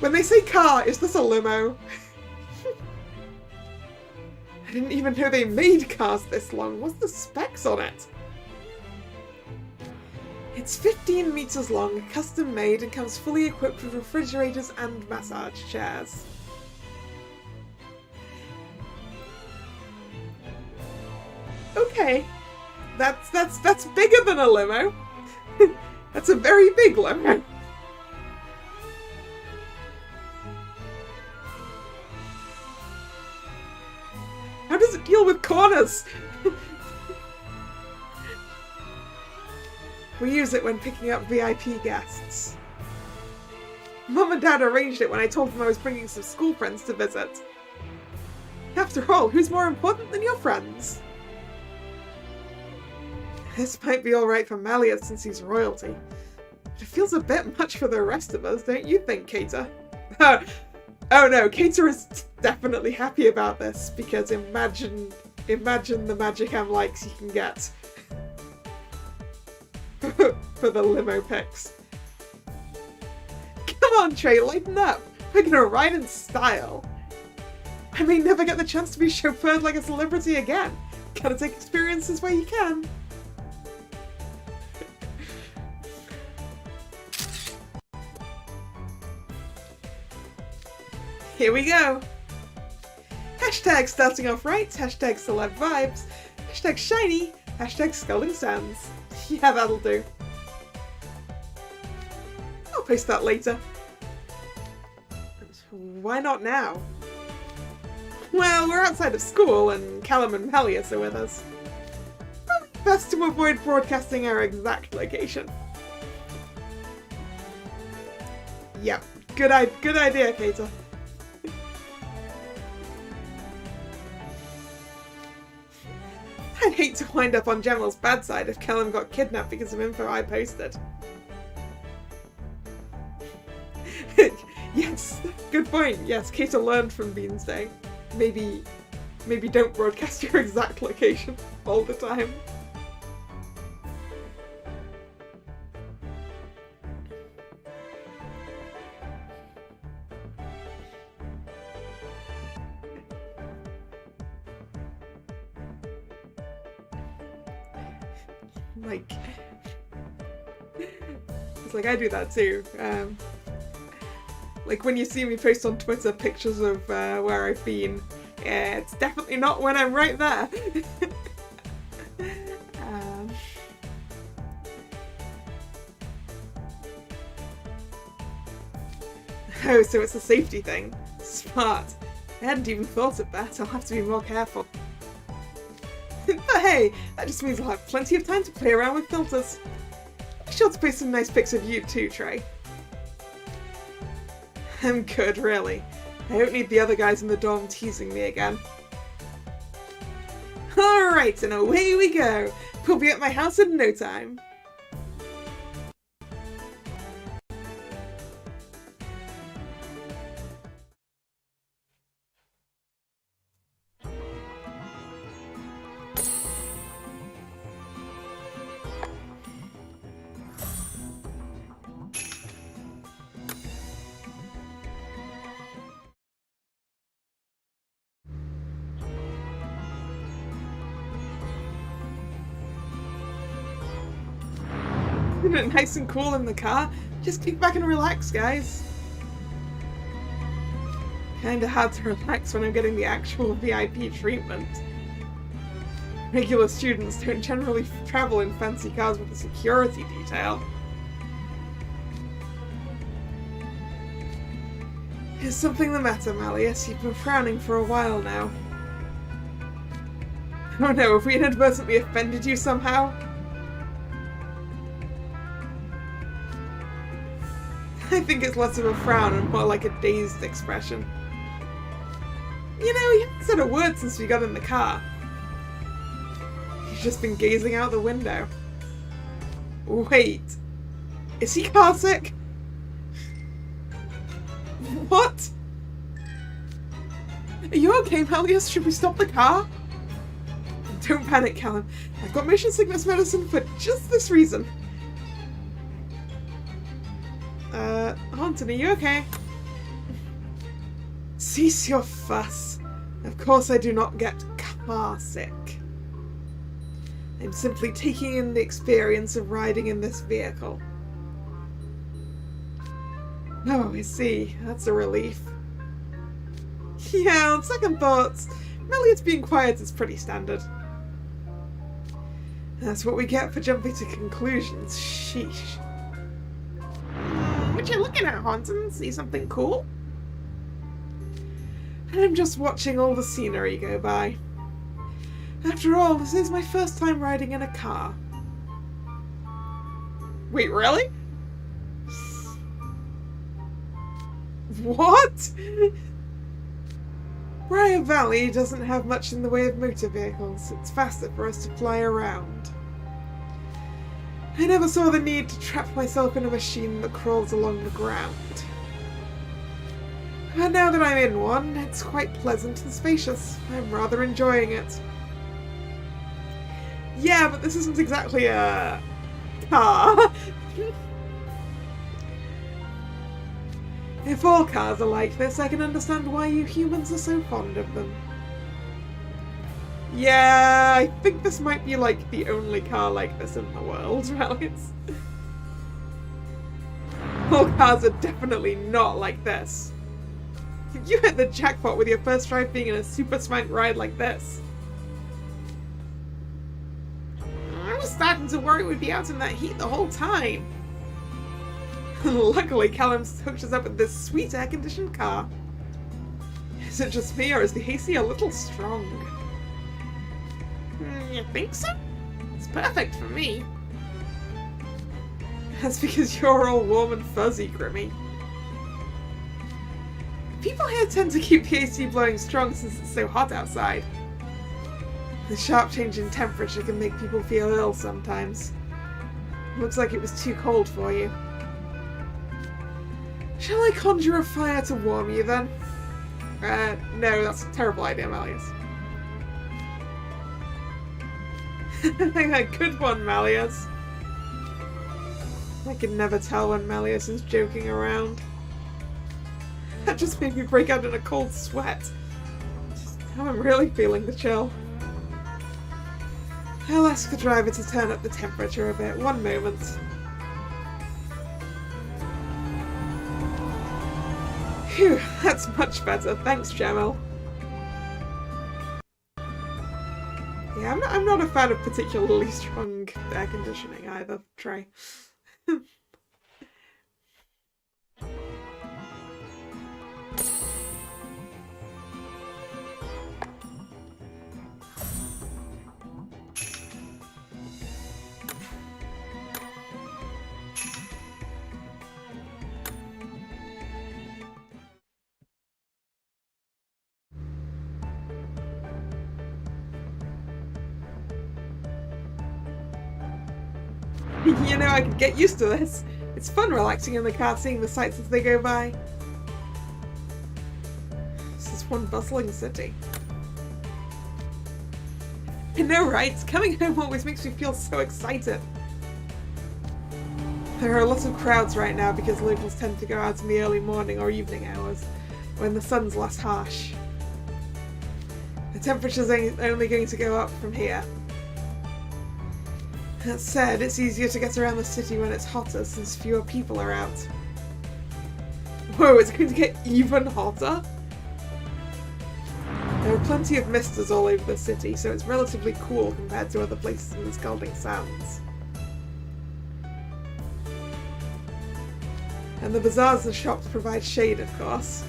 When they say car, is this a limo? I didn't even know they made cars this long. What's the specs on it? It's 15 meters long, custom made, and comes fully equipped with refrigerators and massage chairs. Okay, that's bigger than a limo. That's a very big limo. How does it deal with corners? We use it when picking up VIP guests. Mum and Dad arranged it when I told them I was bringing some school friends to visit. After all, who's more important than your friends? This might be alright for Malleus since he's royalty. But it feels a bit much for the rest of us, don't you think, Kater? Oh no, Kater is definitely happy about this, because imagine the Musicom likes you can get for the limo pics. Come on, Trey, lighten up. We're gonna ride in style. I may never get the chance to be chauffeured like a celebrity again. Gotta take experiences where you can. Here we go. Hashtag starting off right, hashtag celeb vibes, hashtag shiny, hashtag scalding sands. Yeah, that'll do. I'll post that later. Why not now? Well, we're outside of school and Callum and Malleus are with us. Probably best to avoid broadcasting our exact location. Yep, good idea, Kater. I'd hate to wind up on Gemel's bad side if Callum got kidnapped because of info I posted. Yes, good point. Yes, Kater learned from Bean's Day. Maybe don't broadcast your exact location all the time. Like, it's like I do that too. Like when you see me post on Twitter pictures of where I've been, yeah, it's definitely not when I'm right there. Oh, so it's a safety thing. Smart. I hadn't even thought of that. I'll have to be more careful. But hey, that just means I'll have plenty of time to play around with filters. Be sure to post some nice pics of you too, Trey. I'm good, really. I don't need the other guys in the dorm teasing me again. Alright, and away we go! We'll be at my house in no time. Isn't it nice and cool in the car? Just kick back and relax, guys. Kinda hard to relax when I'm getting the actual VIP treatment. Regular students don't generally travel in fancy cars with a security detail. Is something the matter, Malleus? You've been frowning for a while now. Oh no, have we inadvertently offended you somehow? I think it's less of a frown and more like a dazed expression. You know, he hasn't said a word since we got in the car. He's just been gazing out the window. Wait, is he car sick? What? Are you okay, Malleus? Should we stop the car? Don't panic, Callum. I've got motion sickness medicine for just this reason. Haunton, are you okay? Cease your fuss. Of course I do not get car sick. I'm simply taking in the experience of riding in this vehicle. Oh, I see. That's a relief. Yeah, on second thoughts, Malleus being quiet is pretty standard. That's what we get for jumping to conclusions. Sheesh. What you looking at, Haunton? See something cool? I'm just watching all the scenery go by. After all, this is my first time riding in a car. Wait, really? What? Briar Valley doesn't have much in the way of motor vehicles. It's faster for us to fly around. I never saw the need to trap myself in a machine that crawls along the ground. And now that I'm in one, it's quite pleasant and spacious. I'm rather enjoying it. Yeah, but this isn't exactly a car. If all cars are like this, I can understand why you humans are so fond of them. Yeah, I think this might be like the only car like this in the world, right? All cars are definitely not like this. You hit the jackpot with your first drive being in a super swank ride like this. I was starting to worry we'd be out in that heat the whole time. Luckily, Callum's hooked us up with this sweet air-conditioned car. Is it just me, or is the AC a little strong? You think so? It's perfect for me. That's because you're all warm and fuzzy, Grimmy. People here tend to keep the AC blowing strong since it's so hot outside. The sharp change in temperature can make people feel ill sometimes. Looks like it was too cold for you. Shall I conjure a fire to warm you then? No, that's a terrible idea, Malleus. A good one, Malleus. I can never tell when Malleus is joking around. That just made me break out in a cold sweat. Now I'm really feeling the chill. I'll ask the driver to turn up the temperature a bit. One moment. Phew, that's much better. Thanks, Jamil. Yeah, I'm not a fan of particularly strong air conditioning either, Trey. You know, I could get used to this. It's fun relaxing in the car, seeing the sights as they go by. This is one bustling city. I know, right? Coming home always makes me feel so excited. There are lots of crowds right now because locals tend to go out in the early morning or evening hours, when the sun's less harsh. The temperature's only going to go up from here. That said, it's easier to get around the city when it's hotter since fewer people are out. Whoa, it's going to get even hotter? There are plenty of misters all over the city, so it's relatively cool compared to other places in the Scalding Sands. And the bazaars and shops provide shade, of course.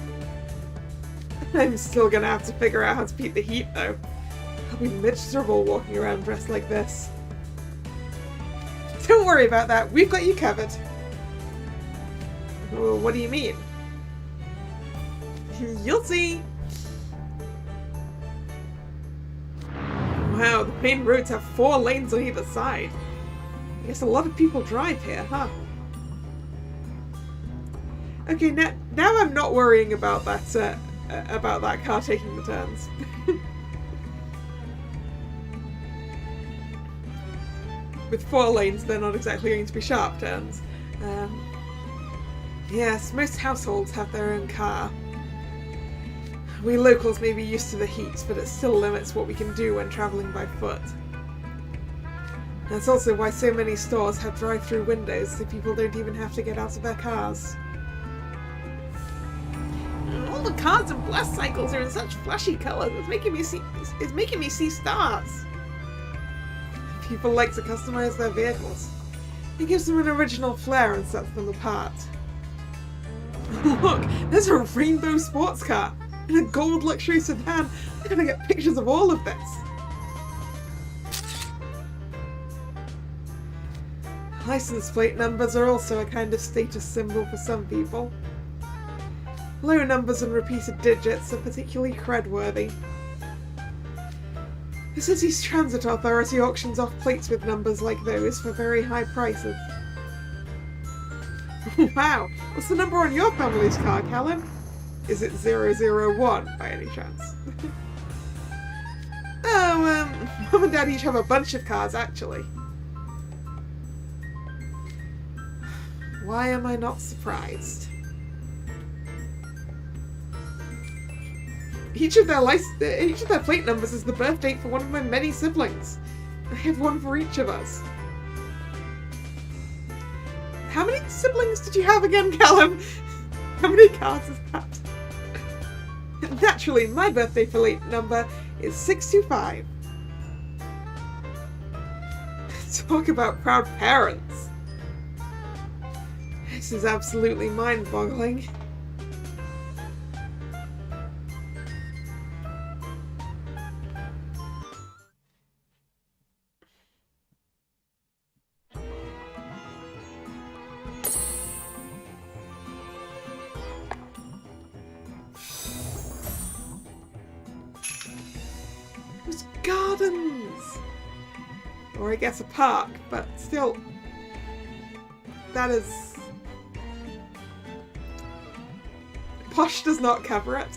I'm still gonna have to figure out how to beat the heat, though. I'll be miserable walking around dressed like this. Don't worry about that, we've got you covered. Well, what do you mean? You'll see. Wow, the main roads have 4 lanes on either side. I guess a lot of people drive here, huh? Okay, now I'm not worrying about that car taking the turns. With 4 lanes, they're not exactly going to be sharp turns. Yes, most households have their own car. We locals may be used to the heat, but it still limits what we can do when travelling by foot. That's also why so many stores have drive-through windows, so people don't even have to get out of their cars. All the cars and blast cycles are in such flashy colours, it's making me see stars. People like to customise their vehicles. It gives them an original flair and sets them apart. Look, there's a rainbow sports car and a gold luxury sedan. I'm gonna get pictures of all of this. License plate numbers are also a kind of status symbol for some people. Low numbers and repeated digits are particularly cred-worthy. The city's transit authority auctions off plates with numbers like those for very high prices. Wow, what's the number on your family's car, Callum? Is it 001 by any chance? Oh, Mum and Dad each have a bunch of cars, actually. Why am I not surprised? Each of their plate numbers is the birth date for one of my many siblings. I have one for each of us. How many siblings did you have again, Callum? How many cars is that? Naturally, my birthday plate number is 625. Talk about proud parents. This is absolutely mind-boggling. There's gardens! Or I guess a park, but still, that is... Posh does not cover it.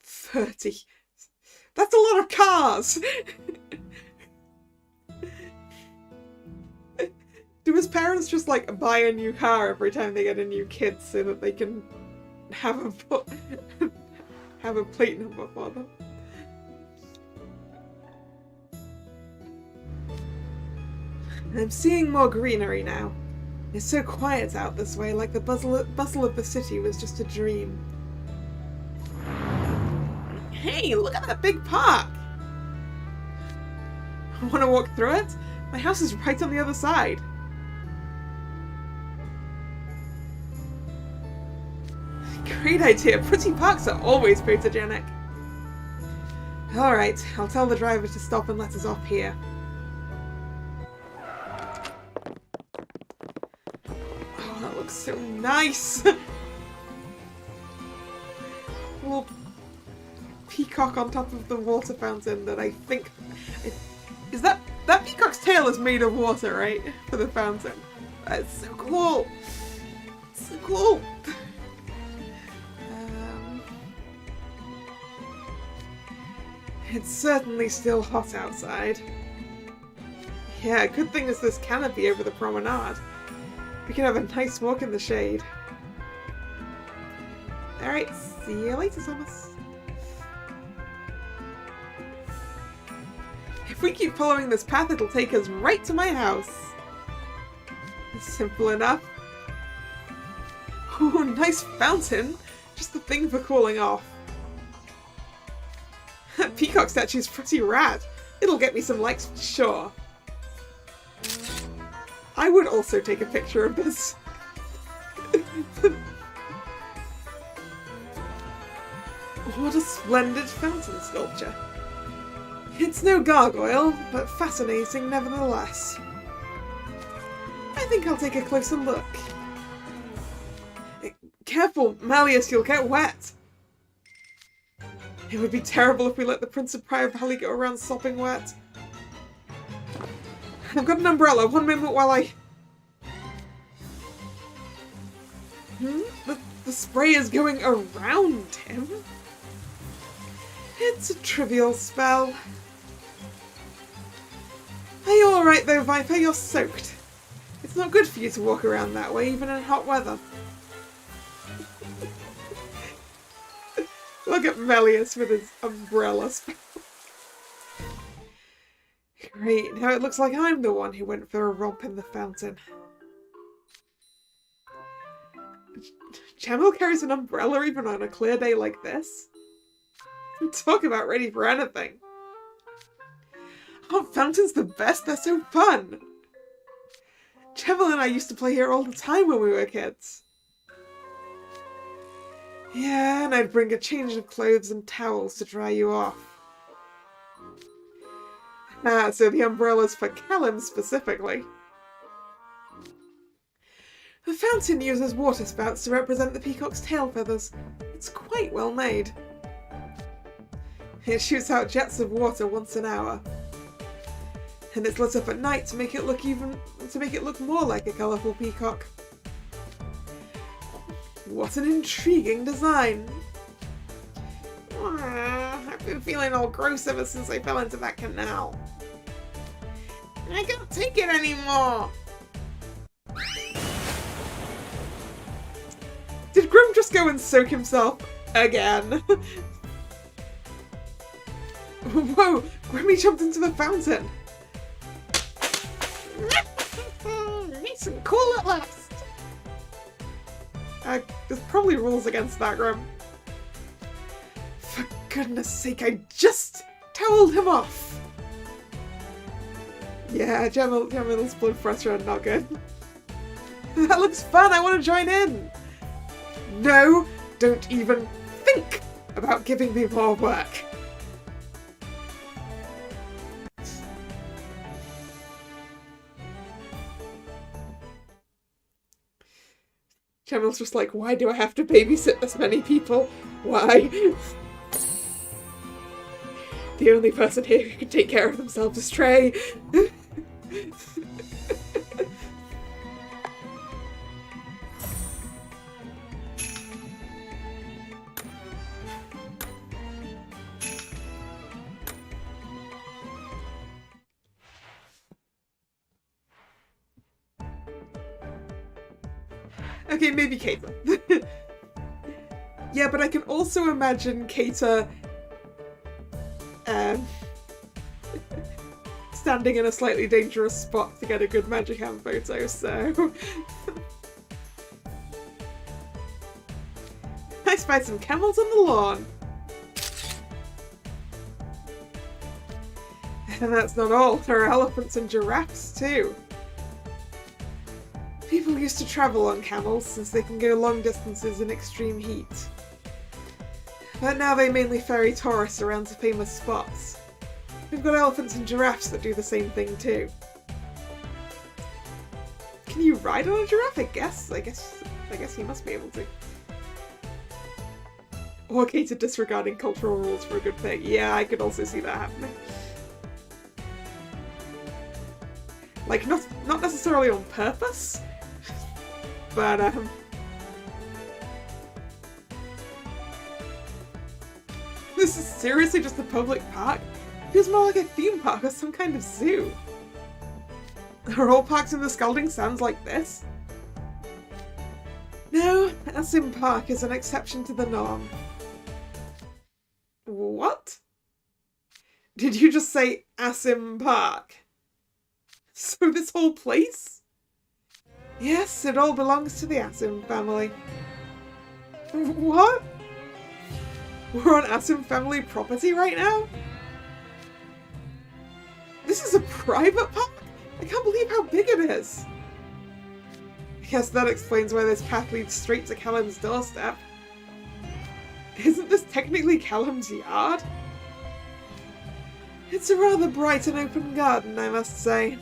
30. That's a lot of cars! Do his parents just like buy a new car every time they get a new kid so that they can have a plate number for them? I'm seeing more greenery now. It's so quiet out this way, like the bustle of the city was just a dream. Hey, look at that big park! I want to walk through it? My house is right on the other side. Great idea. Pretty parks are always photogenic. Alright, I'll tell the driver to stop and let us off here. Oh, that looks so nice! Little peacock on top of the water fountain that I think... Is that peacock's tail is made of water, right? For the fountain. That's so cool! So cool! It's certainly still hot outside. Yeah, good thing is this canopy over the promenade. We can have a nice walk in the shade. Alright, see you later, Thomas. If we keep following this path, it'll take us right to my house. Simple enough. Ooh, nice fountain. Just the thing for cooling off. That peacock statue is pretty rad. It'll get me some likes for sure. I would also take a picture of this. What a splendid fountain sculpture. It's no gargoyle, but fascinating nevertheless. I think I'll take a closer look. Careful, Malleus, you'll get wet. It would be terrible if we let the Prince of Prior Valley go around sopping wet. I've got an umbrella. One moment while I... The spray is going around him? It's a trivial spell. Are you alright though, Viper? You're soaked. It's not good for you to walk around that way, even in hot weather. Look at Malleus with his umbrella spell. Great, now it looks like I'm the one who went for a romp in the fountain. Jamil carries an umbrella even on a clear day like this? Talk about ready for anything. Aren't fountains the best? They're so fun! Jamil and I used to play here all the time when we were kids. Yeah, and I'd bring a change of clothes and towels to dry you off. Ah, so the umbrella's for Callum specifically. The fountain uses water spouts to represent the peacock's tail feathers. It's quite well made. It shoots out jets of water once an hour. And it's lit up at night to make it look more like a colourful peacock. What an intriguing design. I've been feeling all gross ever since I fell into that canal. I can't take it anymore! Did Grim just go and soak himself again? Whoa! Grimmy jumped into the fountain! Nice and cool at last! There's probably rules against that, Grim. For goodness sake, I just toweled him off! Yeah, Jamil's blood pressure are not good. That looks fun, I want to join in! No, don't even think about giving me more work. Jamil's just like, why do I have to babysit this many people? Why? The only person here who can take care of themselves is Trey. Okay, maybe Keita. Yeah, but I can also imagine Keita standing in a slightly dangerous spot to get a good magic hand photo, so... I spied some camels on the lawn. And that's not all, there are elephants and giraffes too. People used to travel on camels since they can go long distances in extreme heat. But now they mainly ferry tourists around to famous spots. We've got elephants and giraffes that do the same thing too. Can you ride on a giraffe? I guess you must be able to. Or Keita disregarding cultural rules for a good thing. Yeah, I could also see that happening. Like, not necessarily on purpose, but this is seriously just a public park? It feels more like a theme park or some kind of zoo. Are all parks in the Scalding Sands like this? No, Asim Park is an exception to the norm. What? Did you just say Asim Park? So this whole place? Yes, it all belongs to the Asim family. What? We're on Asim family property right now? This is a private park? I can't believe how big it is. I guess that explains why this path leads straight to Callum's doorstep. Isn't this technically Callum's yard? It's a rather bright and open garden, I must say.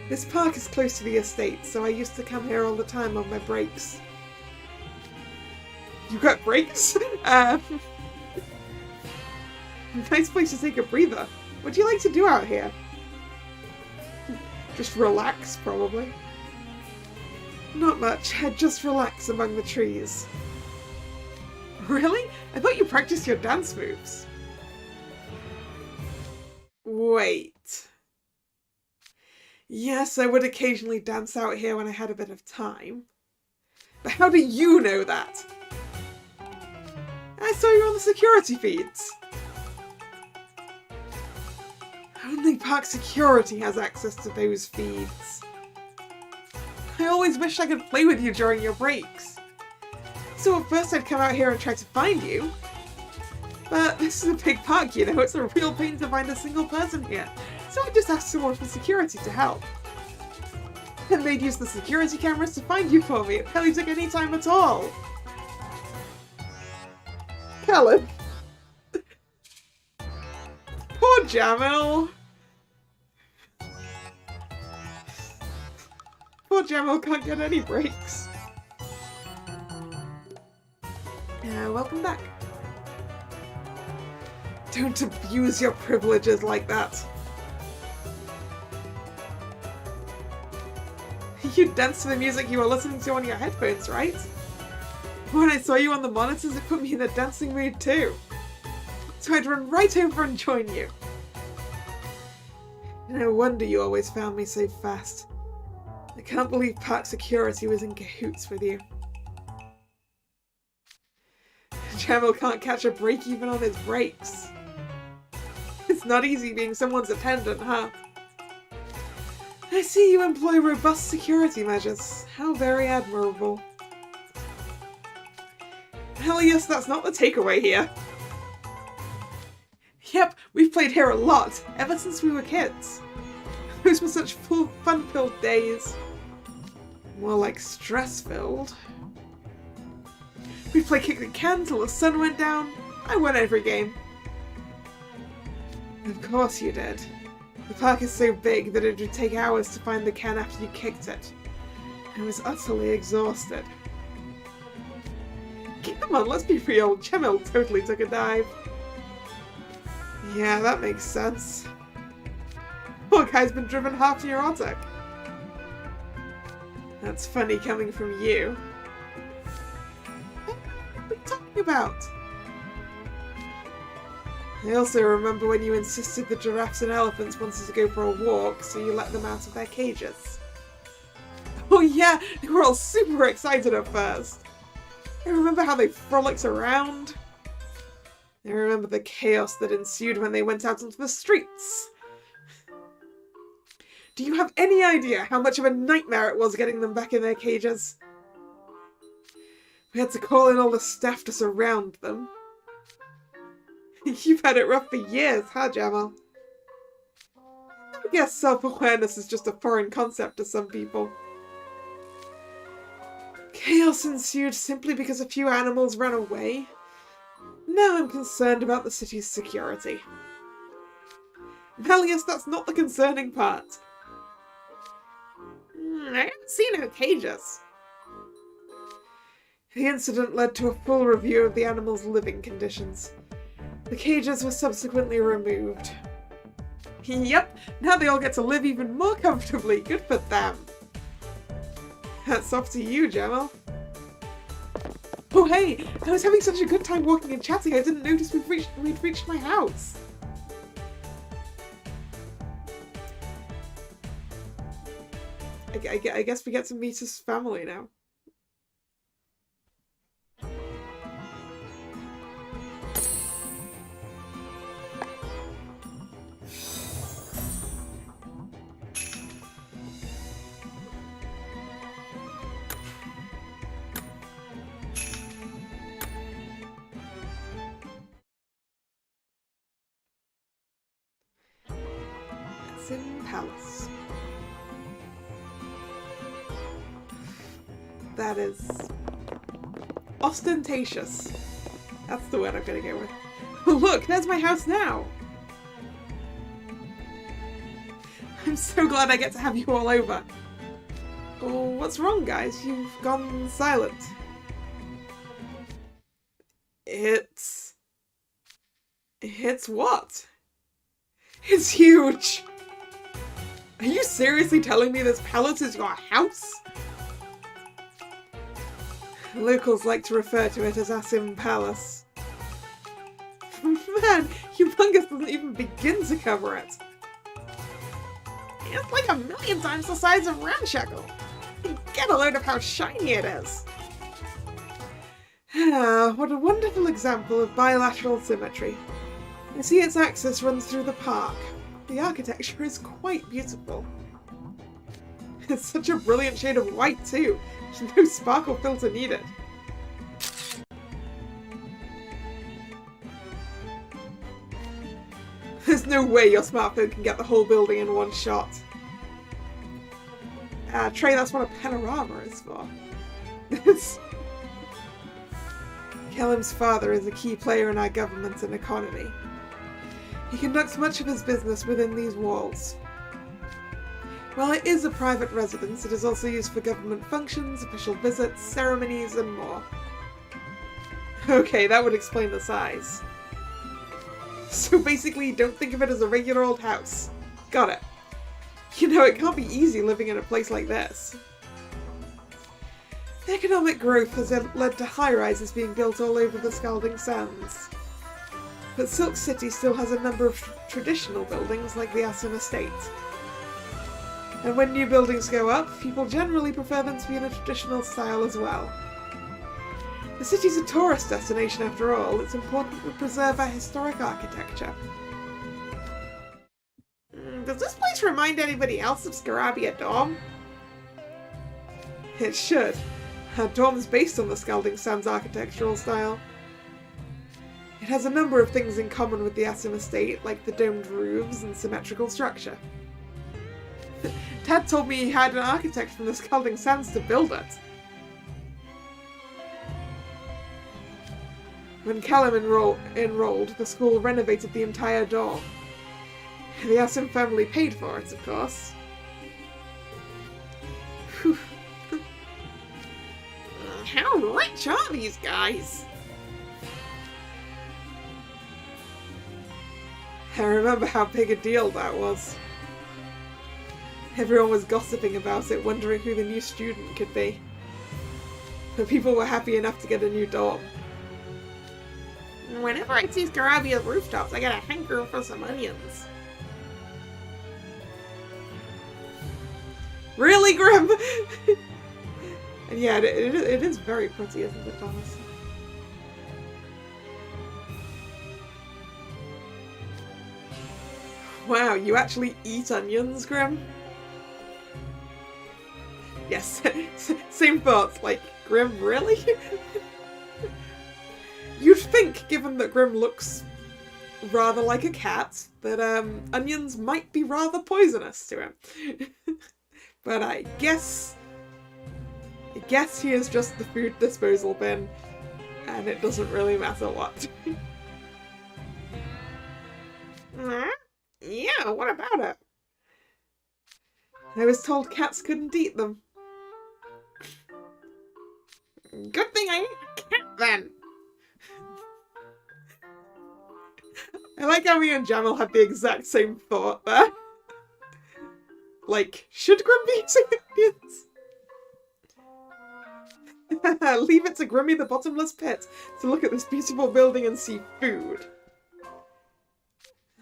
This park is close to the estate, so I used to come here all the time on my breaks. You got breaks? Nice place to take a breather. What do you like to do out here? Just relax, probably. Not much. I'd just relax among the trees. Really? I thought you practiced your dance moves. Wait. Yes, I would occasionally dance out here when I had a bit of time. But how do you know that? I saw you on the security feeds. Only park security has access to those feeds. I always wished I could play with you during your breaks. So at first I'd come out here and try to find you. But this is a big park, you know, it's a real pain to find a single person here. So I just asked someone from security to help. And they'd use the security cameras to find you for me. It barely took any time at all. Callum. Poor Jamil. Poor Jamil can't get any breaks. Welcome back. Don't abuse your privileges like that. You danced to the music you were listening to on your headphones, right? When I saw you on the monitors, it put me in a dancing mood too. So I'd run right over and join you. No wonder you always found me so fast. I can't believe Park Security was in cahoots with you. Jamal can't catch a break even on his brakes. It's not easy being someone's attendant, huh? I see you employ robust security measures. How very admirable. Hell yes, that's not the takeaway here. Yep, we've played here a lot, ever since we were kids. Those were such full, fun-filled days. More like stress-filled. We'd play kick the can till the sun went down. I won every game. Of course you did. The park is so big that it would take hours to find the can after you kicked it. I was utterly exhausted. Come on, let's be real. Jamal totally took a dive. Yeah, that makes sense. Poor guy's been driven half neurotic. That's funny coming from you. What are you talking about? I also remember when you insisted the giraffes and elephants wanted to go for a walk, so you let them out of their cages. Oh yeah, they were all super excited at first. I remember how they frolicked around. I remember the chaos that ensued when they went out into the streets. Do you have any idea how much of a nightmare it was getting them back in their cages? We had to call in all the staff to surround them. You've had it rough for years, huh, Jamal? I guess self-awareness is just a foreign concept to some people. Chaos ensued simply because a few animals ran away. Now I'm concerned about the city's security. Well, yes, that's not the concerning part. I haven't seen no cages. The incident led to a full review of the animals' living conditions. The cages were subsequently removed. Yep, now they all get to live even more comfortably. Good for them. That's off to you, Jamal. Oh hey, I was having such a good time walking and chatting I didn't notice we'd reached my house. I guess we get to meet his family now. Palace. That is ostentatious. That's the word I'm gonna go with. Oh, look, there's my house now. I'm so glad I get to have you all over. Oh, what's wrong, guys? You've gone silent. It's what? It's huge! Are you seriously telling me this palace is your house? Locals like to refer to it as Asim Palace. Man, Humongous doesn't even begin to cover it. It's like 1,000,000 times the size of Ramshackle. Get a load of how shiny it is. Ah, what a wonderful example of bilateral symmetry. I see its axis runs through the park. The architecture is quite beautiful. It's such a brilliant shade of white too. There's no sparkle filter needed. There's no way your smartphone can get the whole building in one shot. Trey, that's what a panorama is for. Kellam's father is a key player in our government and economy. He conducts much of his business within these walls. While it is a private residence, it is also used for government functions, official visits, ceremonies, and more. Okay, that would explain the size. So basically, don't think of it as a regular old house. Got it. You know, it can't be easy living in a place like this. Economic growth has led to high-rises being built all over the Scalding Sands. But Silk City still has a number of traditional buildings like the Asim Estate. And when new buildings go up, people generally prefer them to be in a traditional style as well. The city's a tourist destination after all. It's important to preserve our historic architecture. Does this place remind anybody else of Scarabia Dome? It should. Our dome's based on the Scalding Sands architectural style. It has a number of things in common with the Asim Estate, like the domed roofs and symmetrical structure. Dad told me he had an architect from the Scalding Sands to build it. When Callum enrolled, the school renovated the entire dome. The Asim family paid for it, of course. Whew. How rich are these guys? I remember how big a deal that was. Everyone was gossiping about it, wondering who the new student could be. But people were happy enough to get a new dorm. Whenever I see Scarabia's rooftops, I get a hankering for some onions. Really, Grim? And yeah, it is very pretty, isn't it, Thomas? Wow, you actually eat onions, Grim? Yes, same thoughts, like, Grim, really? You'd think, given that Grim looks rather like a cat, that onions might be rather poisonous to him. But I guess he is just the food disposal bin, and it doesn't really matter what. Yeah, what about it? I was told cats couldn't eat them. Good thing I ate a cat then. I like how me and Jamal had the exact same thought there. Like, should Grim be eating onions? Leave it to Grimmy the Bottomless Pit to look at this beautiful building and see food.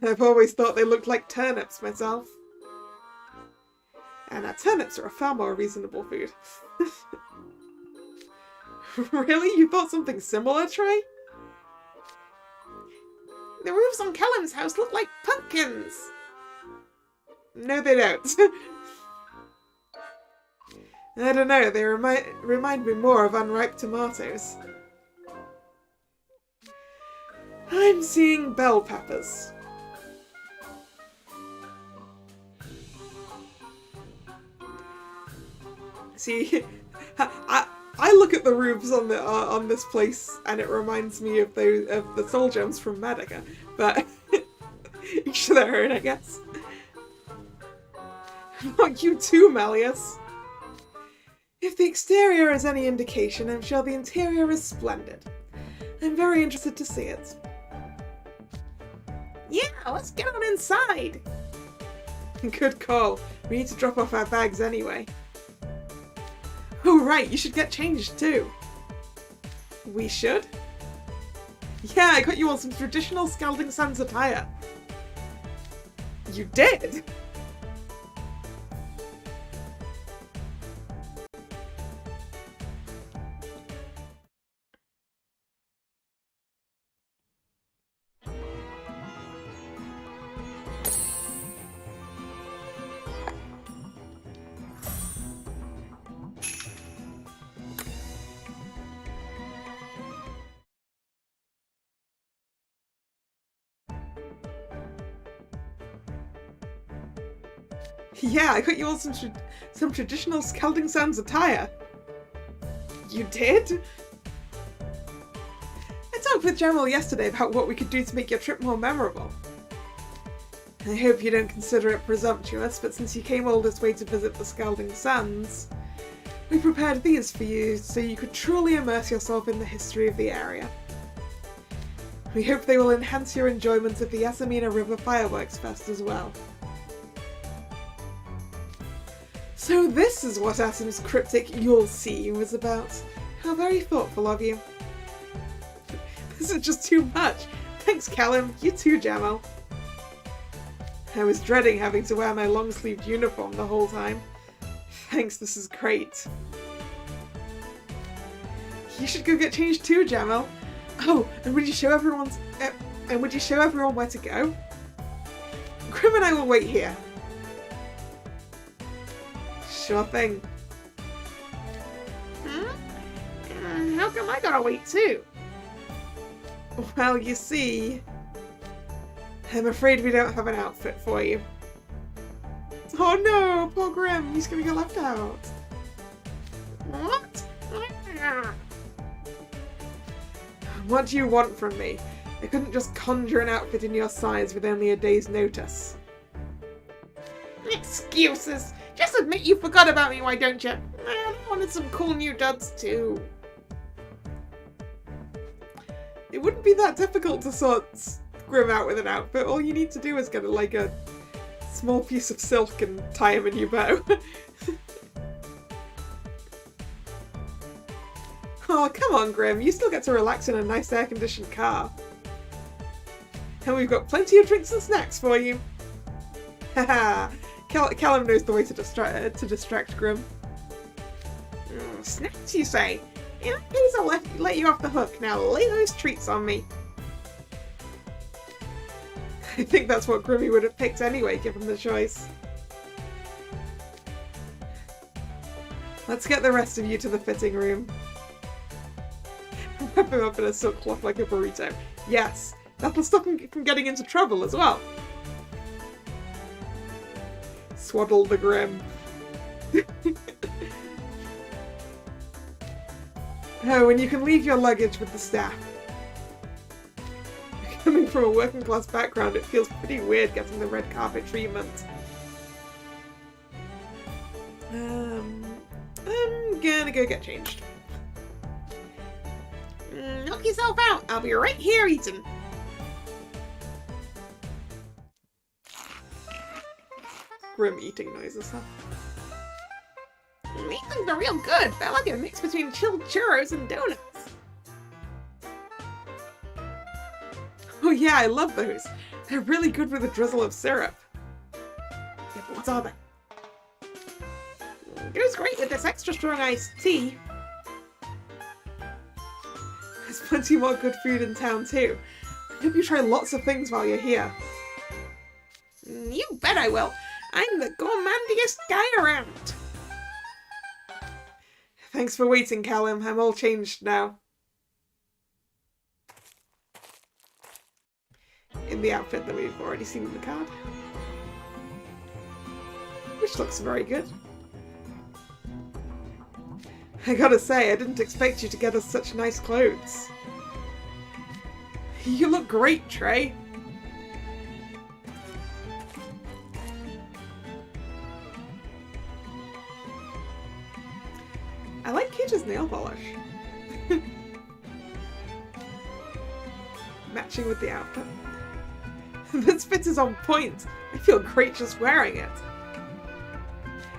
I've always thought they looked like turnips myself. And turnips are a far more reasonable food. Really? You thought something similar, Trey? The roofs on Callum's house look like pumpkins! No, they don't. I don't know, they remind me more of unripe tomatoes. I'm seeing bell peppers. See, I look at the roofs on this place and it reminds me of the soul gems from Medica, but each to their own, I guess. Not you too, Malleus. If the exterior is any indication, I'm sure the interior is splendid. I'm very interested to see it. Yeah, let's get on inside. Good call. We need to drop off our bags anyway. Oh right, you should get changed too. We should? Yeah, I got you on some traditional Scalding Sands attire. You did? Yeah, I got you all some traditional Scalding Sands attire. You did? I talked with Jamal yesterday about what we could do to make your trip more memorable. I hope you don't consider it presumptuous, but since you came all this way to visit the Scalding Sands, we prepared these for you so you could truly immerse yourself in the history of the area. We hope they will enhance your enjoyment of the Yasamina River Fireworks Fest as well. So this is what Asim's cryptic "you'll see" was about. How very thoughtful of you. This is just too much. Thanks, Callum. You too, Jamal. I was dreading having to wear my long-sleeved uniform the whole time. Thanks, this is great. You should go get changed too, Jamal. Oh, and would you show everyone where to go? Grim and I will wait here. Sure thing. How come I gotta wait too? Well, you see, I'm afraid we don't have an outfit for you. Oh no, poor Grim, he's gonna get left out. What? What do you want from me? I couldn't just conjure an outfit in your size with only a day's notice. Excuses! Just admit you forgot about me, why don't you? I wanted some cool new duds too. It wouldn't be that difficult to sort Grim out with an outfit. All you need to do is get like a small piece of silk and tie him in your bow. Oh, come on, Grim. You still get to relax in a nice air-conditioned car. And we've got plenty of drinks and snacks for you. Haha. Callum knows the way to distract Grim. Snacks, you say? In that case, I'll let you off the hook. Now lay those treats on me. I think that's what Grimmy would have picked anyway, given the choice. Let's get the rest of you to the fitting room. Wrap him up in a silk cloth like a burrito. Yes, that'll stop him from getting into trouble as well. Swaddle the Grim. Oh, and you can leave your luggage with the staff. Coming from a working class background, it feels pretty weird getting the red carpet treatment. I'm gonna go get changed. Knock yourself out. I'll be right here eating. Grim eating noises, huh? These things are real good. They're like a mix between chilled churros and donuts. Oh yeah, I love those. They're really good with a drizzle of syrup. Yeah, but what's all that? Goes great with this extra strong iced tea. There's plenty more good food in town too. I hope you try lots of things while you're here. You bet I will. I'm the gourmandiest guy around. Thanks for waiting, Callum. I'm all changed now. In the outfit that we've already seen in the card. Which looks very good. I gotta say, I didn't expect you to get us such nice clothes. You look great, Trey. I like Cage's nail polish. Matching with the outfit. This fit is on point. I feel great just wearing it.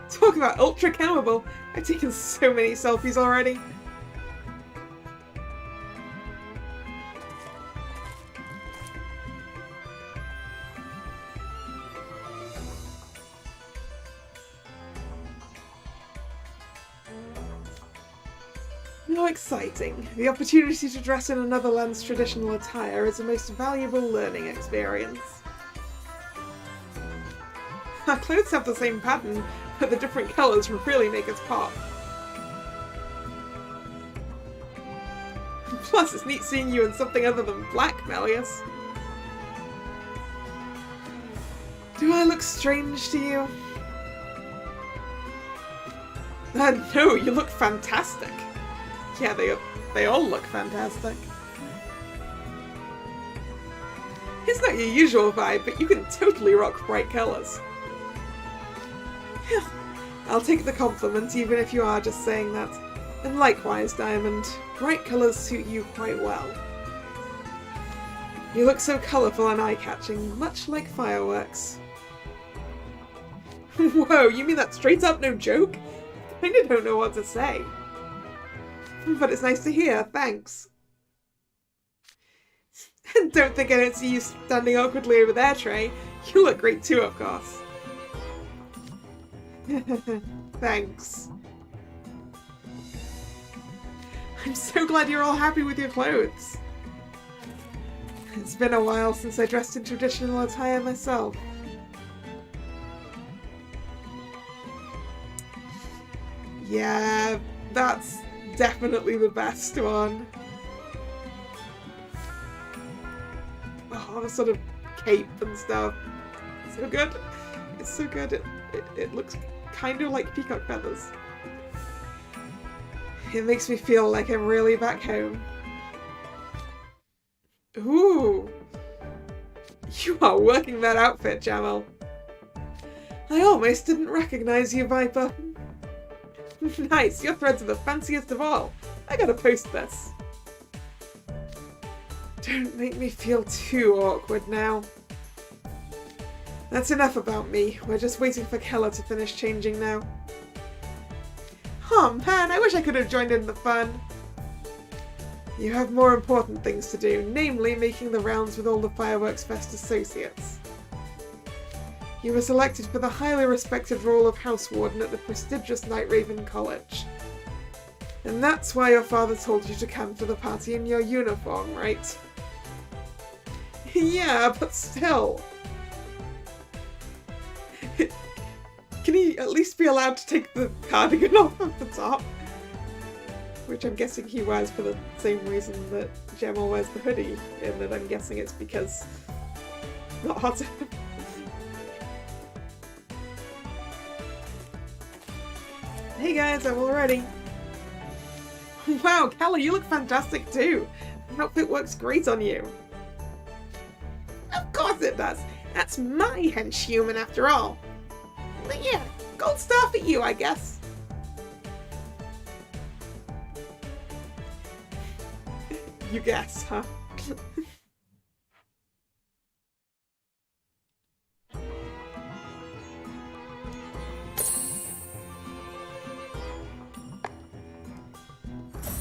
Talk about ultra cammable. I've taken so many selfies already. How exciting. The opportunity to dress in another land's traditional attire is a most valuable learning experience. Our clothes have the same pattern, but the different colours really make us pop. Plus, it's neat seeing you in something other than black, Melius. Do I look strange to you? No, you look fantastic. Yeah, they all look fantastic. It's not your usual vibe, but you can totally rock bright colours. I'll take the compliment, even if you are just saying that. And likewise, Diamond, bright colours suit you quite well. You look so colourful and eye-catching, much like fireworks. Whoa, you mean that straight up no joke? I kinda don't know what to say. But it's nice to hear, thanks. And don't think I don't see you standing awkwardly over there, Trey. You look great too, of course. Thanks. I'm so glad you're all happy with your clothes. It's been a while since I dressed in traditional attire myself. Yeah, that's definitely the best one. Oh, the sort of cape and stuff. So good. It's so good. It looks kind of like peacock feathers. It makes me feel like I'm really back home. Ooh! You are working that outfit, Jamal. I almost didn't recognize you, Viper. Nice, your threads are the fanciest of all. I gotta post this. Don't make me feel too awkward now. That's enough about me. We're just waiting for Kalla to finish changing now. Oh man, I wish I could have joined in the fun. You have more important things to do, namely making the rounds with all the Fireworks Fest associates. You were selected for the highly respected role of House Warden at the prestigious Night Raven College. And that's why your father told you to come to the party in your uniform, right? Yeah, but still. Can he at least be allowed to take the cardigan off of the top? Which I'm guessing he wears for the same reason that Gemma wears the hoodie, in that I'm guessing it's because it's not hot. Hey guys, I'm all ready. Wow, Kalla, you look fantastic too. The outfit works great on you. Of course it does. That's my henchhuman after all. But yeah, gold star for you, I guess. You guess, huh?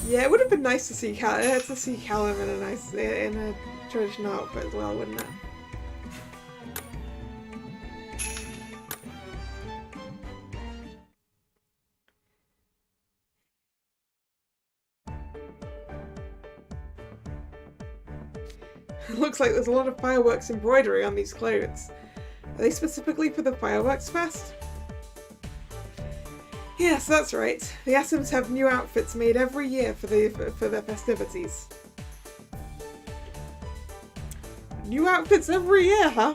Yeah, it would have been nice to see Callum in a traditional outfit as well, wouldn't it? It looks like there's a lot of fireworks embroidery on these clothes. Are they specifically for the Fireworks Fest? Yes, that's right. The Asims have new outfits made every year for their festivities. New outfits every year, huh?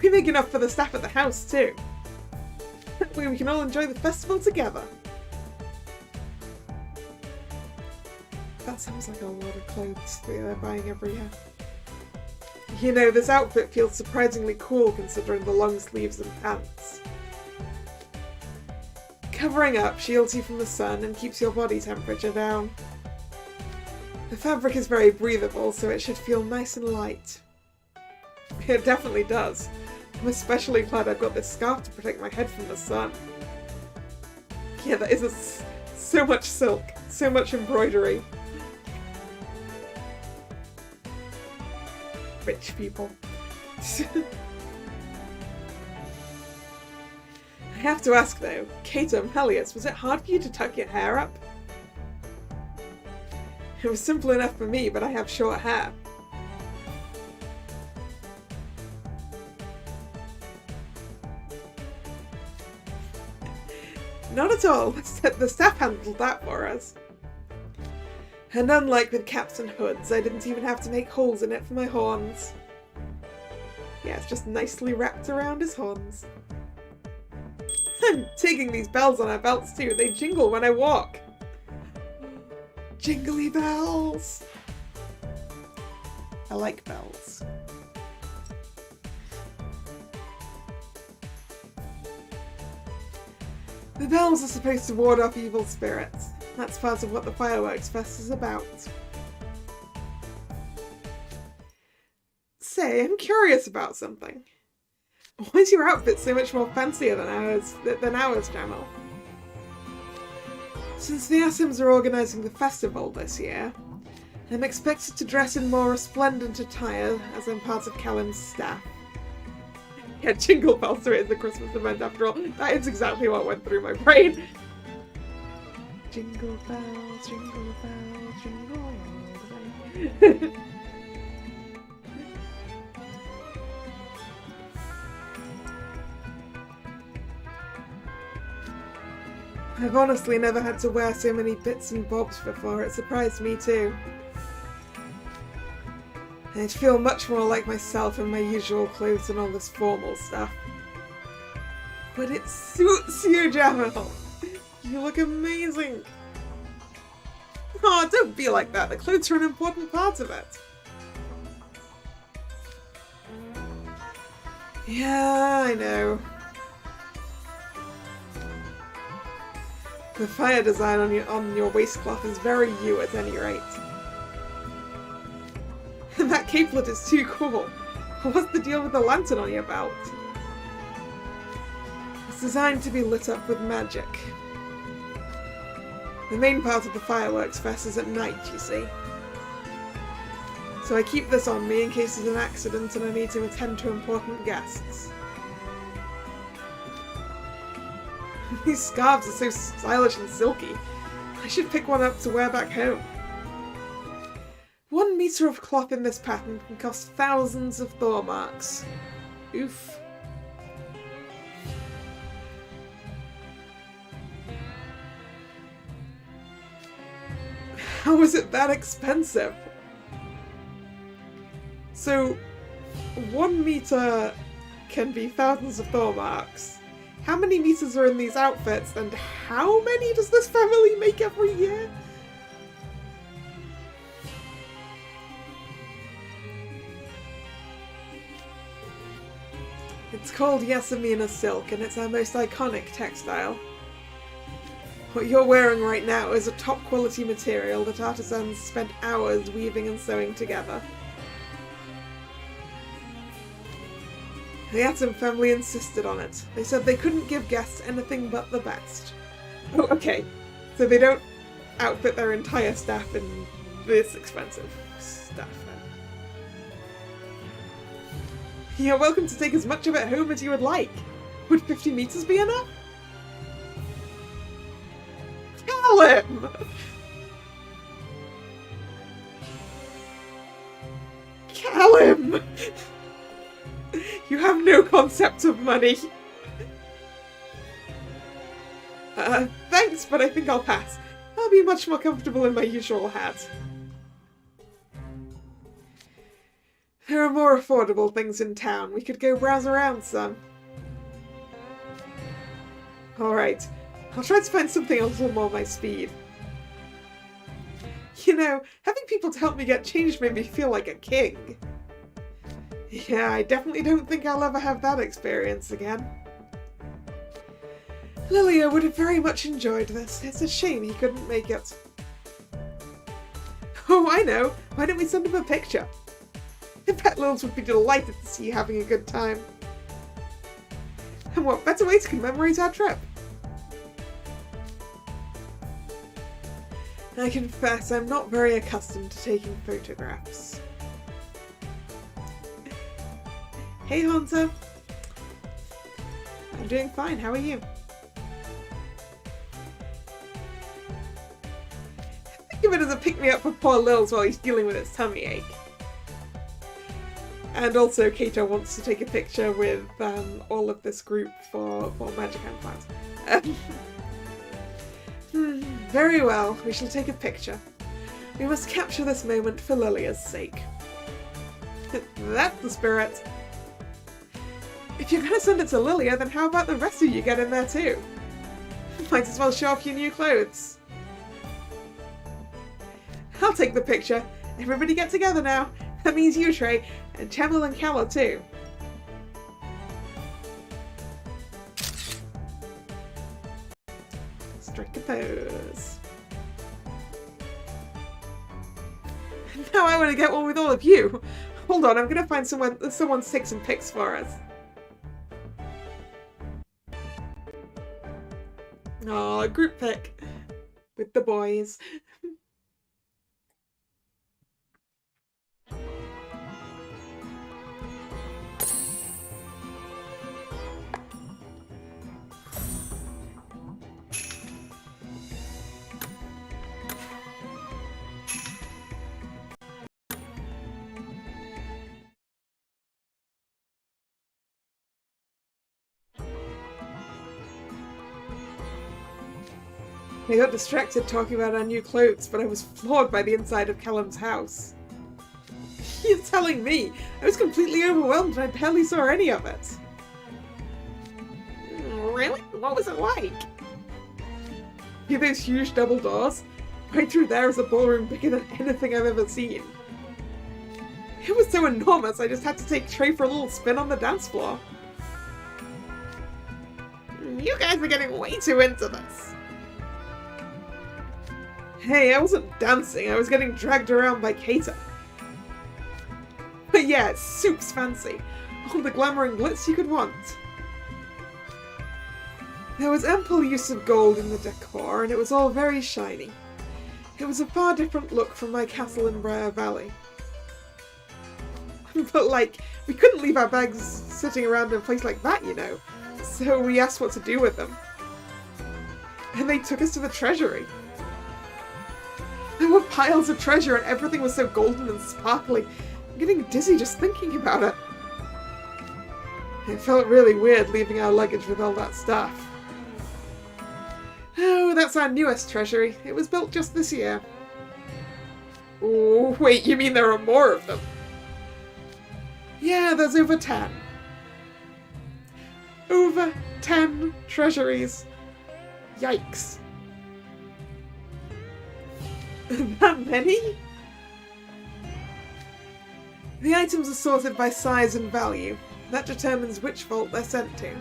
We make enough for the staff at the house too. That way we can all enjoy the festival together. That sounds like a lot of clothes that they're buying every year. You know, this outfit feels surprisingly cool considering the long sleeves and pants. Covering up shields you from the sun and keeps your body temperature down. The fabric is very breathable, so it should feel nice and light. It definitely does. I'm especially glad I've got this scarf to protect my head from the sun. Yeah, that is so much silk, so much embroidery. Rich people. I have to ask though, Kato and Helios, was it hard for you to tuck your hair up? It was simple enough for me, but I have short hair. Not at all. The staff handled that for us. And unlike with caps and hoods, I didn't even have to make holes in it for my horns. Yeah, it's just nicely wrapped around his horns. I'm taking these bells on our belts too. They jingle when I walk. Jingly bells. I like bells. The bells are supposed to ward off evil spirits. That's part of what the Fireworks Fest is about. Say, I'm curious about something. Why is your outfit so much more fancier than ours, Jamal? Since the Asims are organising the festival this year, I'm expected to dress in more resplendent attire as I'm part of Callum's staff. Yeah, Jingle Bells are in the Christmas event after all. That is exactly what went through my brain. Jingle bells, jingle bells. I've honestly never had to wear so many bits and bobs before. It surprised me too. I'd feel much more like myself in my usual clothes than all this formal stuff. But it suits you, Jamal. You look amazing. Oh, don't be like that. The clothes are an important part of it. Yeah, I know. The fire design on your waistcloth is very you at any rate. And that capelet is too cool. What's the deal with the lantern on your belt? It's designed to be lit up with magic. The main part of the fireworks fest is at night, you see. So I keep this on me in case there's an accident and I need to attend to important guests. These scarves are so stylish and silky. I should pick one up to wear back home. 1 meter of cloth in this pattern can cost thousands of Thor marks. Oof. How is it that expensive? So, 1 meter can be thousands of Thor marks. How many meters are in these outfits, and how many does this family make every year? It's called Yasmina silk, and it's our most iconic textile. What you're wearing right now is a top quality material that artisans spent hours weaving and sewing together. The Atom family insisted on it. They said they couldn't give guests anything but the best. Oh, okay. So they don't outfit their entire staff in this expensive stuff then. You're welcome to take as much of it home as you would like. Would 50 meters be enough? Callum! Callum! You have no concept of money. Thanks, but I think I'll pass. I'll be much more comfortable in my usual hat. There are more affordable things in town. We could go browse around some. Alright, I'll try to find something a little more my speed. You know, having people to help me get changed made me feel like a king. Yeah, I definitely don't think I'll ever have that experience again. Lilia would have very much enjoyed this. It's a shame he couldn't make it. Oh, I know. Why don't we send him a picture? I bet Lils would be delighted to see you having a good time. And what better way to commemorate our trip? I confess I'm not very accustomed to taking photographs. Hey Hunter! I'm doing fine, how are you? Think of it as a pick-me-up for poor Lils while he's dealing with his tummy ache. And also Kato wants to take a picture with all of this group for Magic and Plans. Very well, we shall take a picture. We must capture this moment for Lilia's sake. That's the spirit. If you're gonna send it to Lilia, then how about the rest of you get in there too? Might as well show off your new clothes. I'll take the picture. Everybody get together now. That means you, Trey, and Chemal and Kalla too. Strike a pose. Now I want to get one with all of you. Hold on, I'm gonna find someone to take some pics for us. Aw, group pic. With the boys. I got distracted talking about our new clothes, but I was floored by the inside of Callum's house. You're telling me? I was completely overwhelmed and I barely saw any of it. Really? What was it like? See those huge double doors? Right through there is a ballroom bigger than anything I've ever seen. It was so enormous I just had to take Trey for a little spin on the dance floor. You guys are getting way too into this. Hey, I wasn't dancing, I was getting dragged around by Kato. But yeah, it's soups fancy. All the glamour and glitz you could want. There was ample use of gold in the decor, and it was all very shiny. It was a far different look from my castle in Briar Valley. But like, we couldn't leave our bags sitting around in a place like that, you know. So we asked what to do with them. And they took us to the treasury. There were piles of treasure and everything was so golden and sparkly. I'm getting dizzy just thinking about it. It felt really weird leaving our luggage with all that stuff. Oh, that's our newest treasury. It was built just this year. Oh, wait, you mean there are more of them? Yeah, there's over 10. Over 10 treasuries. Yikes. That many? The items are sorted by size and value. That determines which vault they're sent to.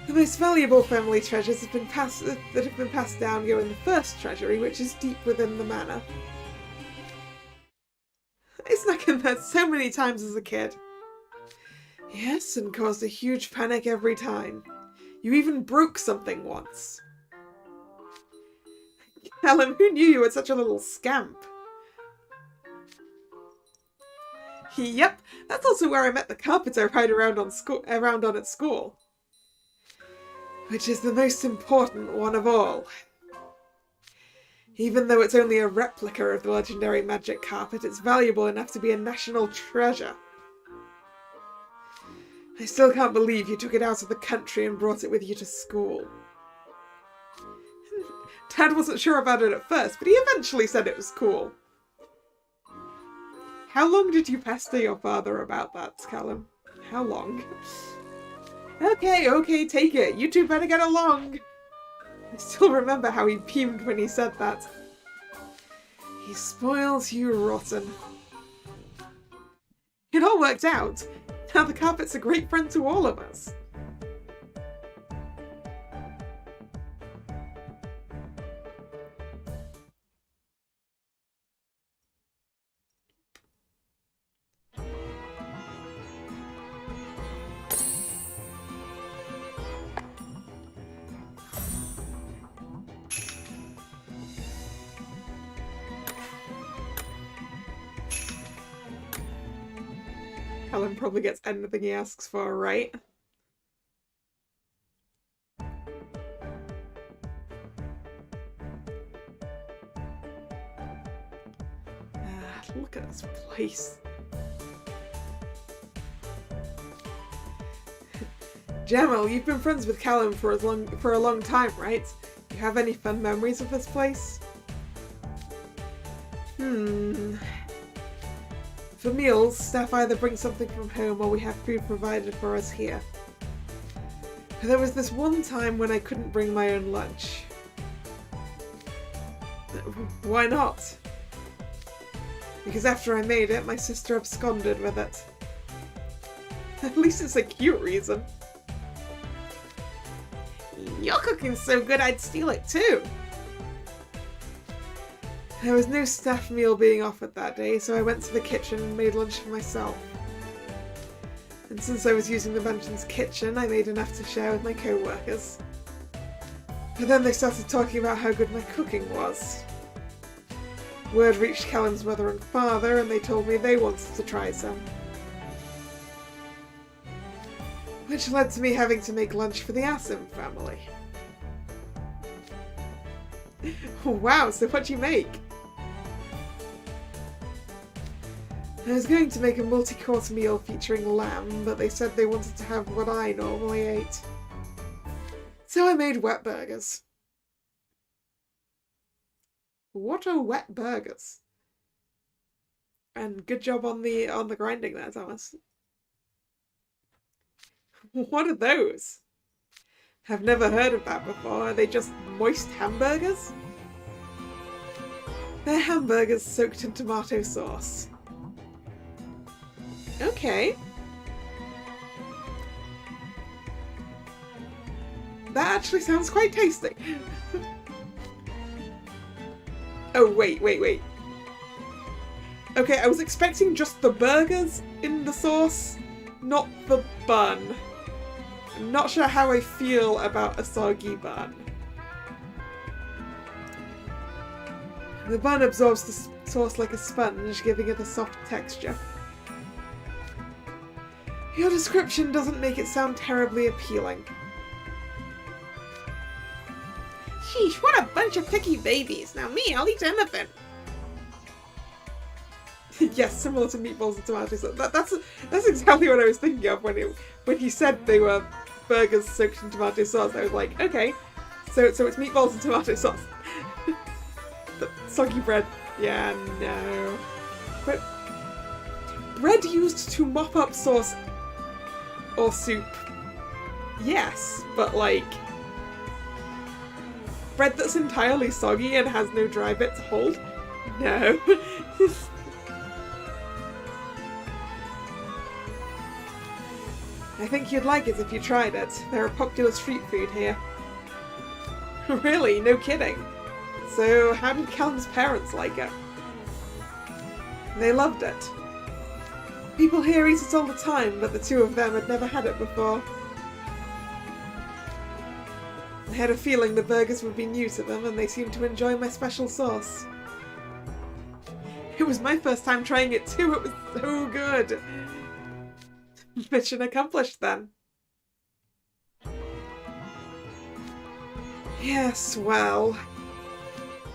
The most valuable family treasures that have been passed down go in the first treasury, which is deep within the manor. I snuck in there so many times as a kid. Yes, and caused a huge panic every time. You even broke something once. Helen, who knew you were such a little scamp? Yep, that's also where I met the carpet I ride around on at school. Which is the most important one of all. Even though it's only a replica of the legendary magic carpet, it's valuable enough to be a national treasure. I still can't believe you took it out of the country and brought it with you to school. Dad wasn't sure about it at first, but he eventually said it was cool. How long did you pester your father about that, Callum? How long? Okay, take it. You two better get along. I still remember how he beamed when he said that. He spoils you rotten. It all worked out. Now the carpet's a great friend to all of us. Callum probably gets anything he asks for, right? Look at this place. Jamal, you've been friends with Callum for a long time, right? You have any fun memories of this place? For meals, staff either bring something from home or we have food provided for us here. But there was this one time when I couldn't bring my own lunch. Why not? Because after I made it, my sister absconded with it. At least it's a cute reason. Your cooking's so good I'd steal it too. There was no staff meal being offered that day, so I went to the kitchen and made lunch for myself. And since I was using the mansion's kitchen, I made enough to share with my co-workers. But then they started talking about how good my cooking was. Word reached Callum's mother and father, and they told me they wanted to try some. Which led to me having to make lunch for the Asim family. Wow, so what'd you make? I was going to make a multi-course meal featuring lamb, but they said they wanted to have what I normally ate. So I made wet burgers. What are wet burgers? And good job on the grinding there, Thomas. What are those? I've never heard of that before. Are they just moist hamburgers? They're hamburgers soaked in tomato sauce. Okay. That actually sounds quite tasty. Oh, wait. Okay, I was expecting just the burgers in the sauce, not the bun. I'm not sure how I feel about a soggy bun. The bun absorbs the sauce like a sponge, giving it a soft texture. Your description doesn't make it sound terribly appealing. Sheesh, what a bunch of picky babies. Now me, I'll eat anything. Yes, similar to meatballs and tomato sauce. That's exactly what I was thinking of when he said they were burgers soaked in tomato sauce. I was like, okay, so it's meatballs and tomato sauce. The soggy bread, yeah, no. But bread used to mop up sauce or soup, yes, but like bread that's entirely soggy and has no dry bits to hold, no. I think you'd like it if you tried it. They're a popular street food here. Really? No kidding? So how did Callum's parents like it? They loved it. People here eat it all the time, but the two of them had never had it before. I had a feeling the burgers would be new to them, and they seemed to enjoy my special sauce. It was my first time trying it too. It was so good. Mission accomplished then. Yes, well.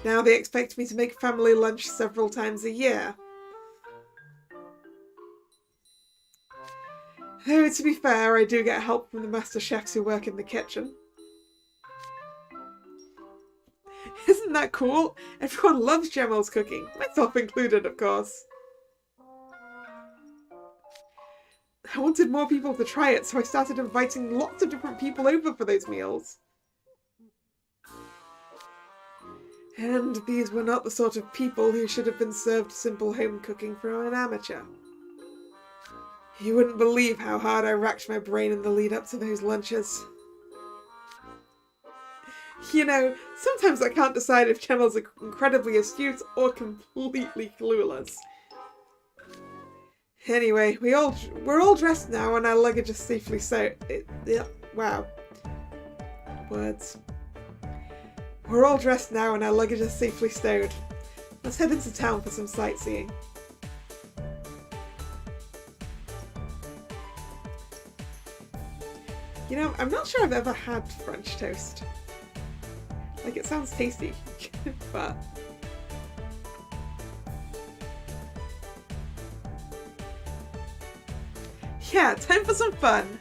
Now they expect me to make family lunch several times a year. Though, to be fair, I do get help from the master chefs who work in the kitchen. Isn't that cool? Everyone loves Jamal's cooking, myself included, of course. I wanted more people to try it, so I started inviting lots of different people over for those meals. And these were not the sort of people who should have been served simple home cooking from an amateur. You wouldn't believe how hard I racked my brain in the lead up to those lunches. You know, sometimes I can't decide if Jamal's incredibly astute or completely clueless. Anyway, we're all dressed now and our luggage is safely wow. Words. We're all dressed now and our luggage is safely stowed. Let's head into town for some sightseeing. You know, I'm not sure I've ever had French toast. Like, it sounds tasty, but... Yeah, time for some fun!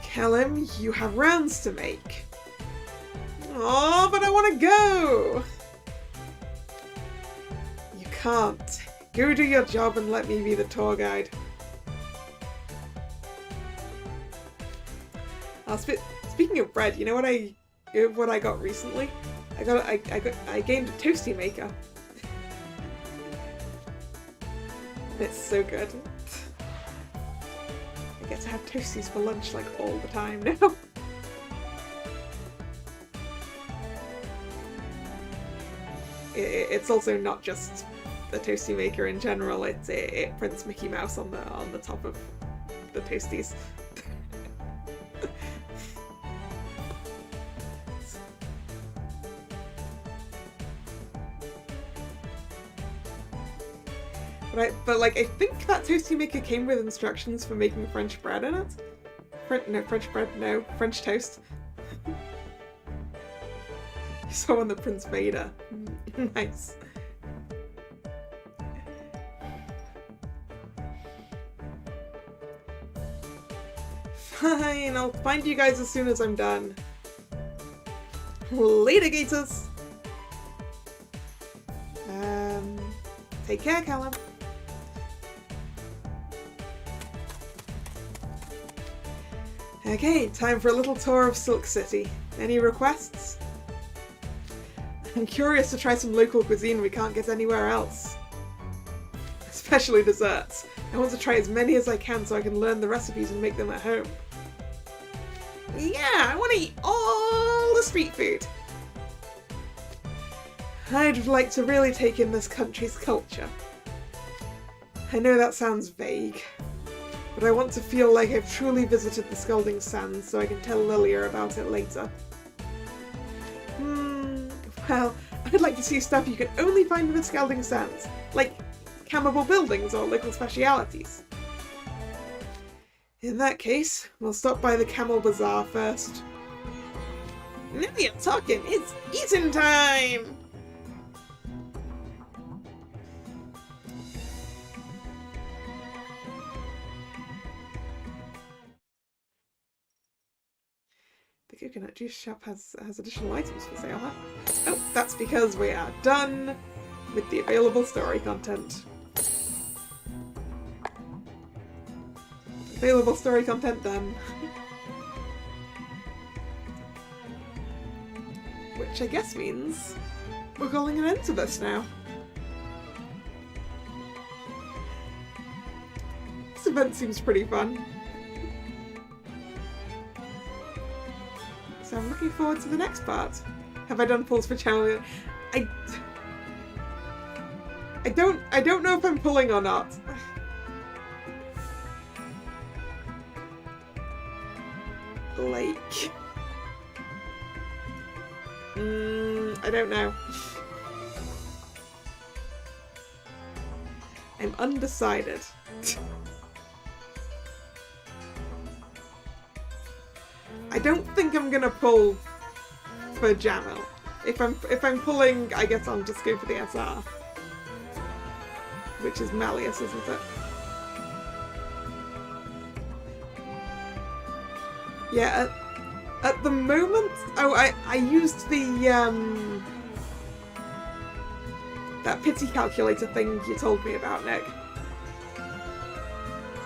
Callum, you have rounds to make. Oh, but I want to go! You can't. Go do your job and let me be the tour guide. Speaking of bread, you know what I got recently? I gained a toasty maker. It's so good. I get to have toasties for lunch like all the time now. it's also not just the toasty maker in general. It prints Mickey Mouse on the top of the toasties. But like, I think that toasty maker came with instructions for making French bread in it. French toast. You saw one that prints Vader. Nice. Fine, I'll find you guys as soon as I'm done. Later, Gators! Take care, Callum. Okay, time for a little tour of Silk City. Any requests? I'm curious to try some local cuisine we can't get anywhere else. Especially desserts. I want to try as many as I can so I can learn the recipes and make them at home. Yeah, I want to eat all the street food. I'd like to really take in this country's culture. I know that sounds vague, but I want to feel like I've truly visited the Scalding Sands so I can tell Lilia about it later. Well, I'd like to see stuff you can only find in the Scalding Sands, like campable buildings or local specialities. In that case, we'll stop by the Camel Bazaar first. Now you're talking, it's eating time! The coconut juice shop has additional items for sale, huh? Oh, that's because we are done with the available story content. Available story content done. Which I guess means we're calling an end to this now. This event seems pretty fun. So I'm looking forward to the next part. Have I done pulls for channel? I don't know if I'm pulling or not. Like, I don't know. I'm undecided. I don't think I'm gonna pull for Jamil. If I'm pulling, I guess I'll just go for the SR, which is Malleus, isn't it? Yeah. At the moment, oh, I used the that pity calculator thing you told me about, Nick.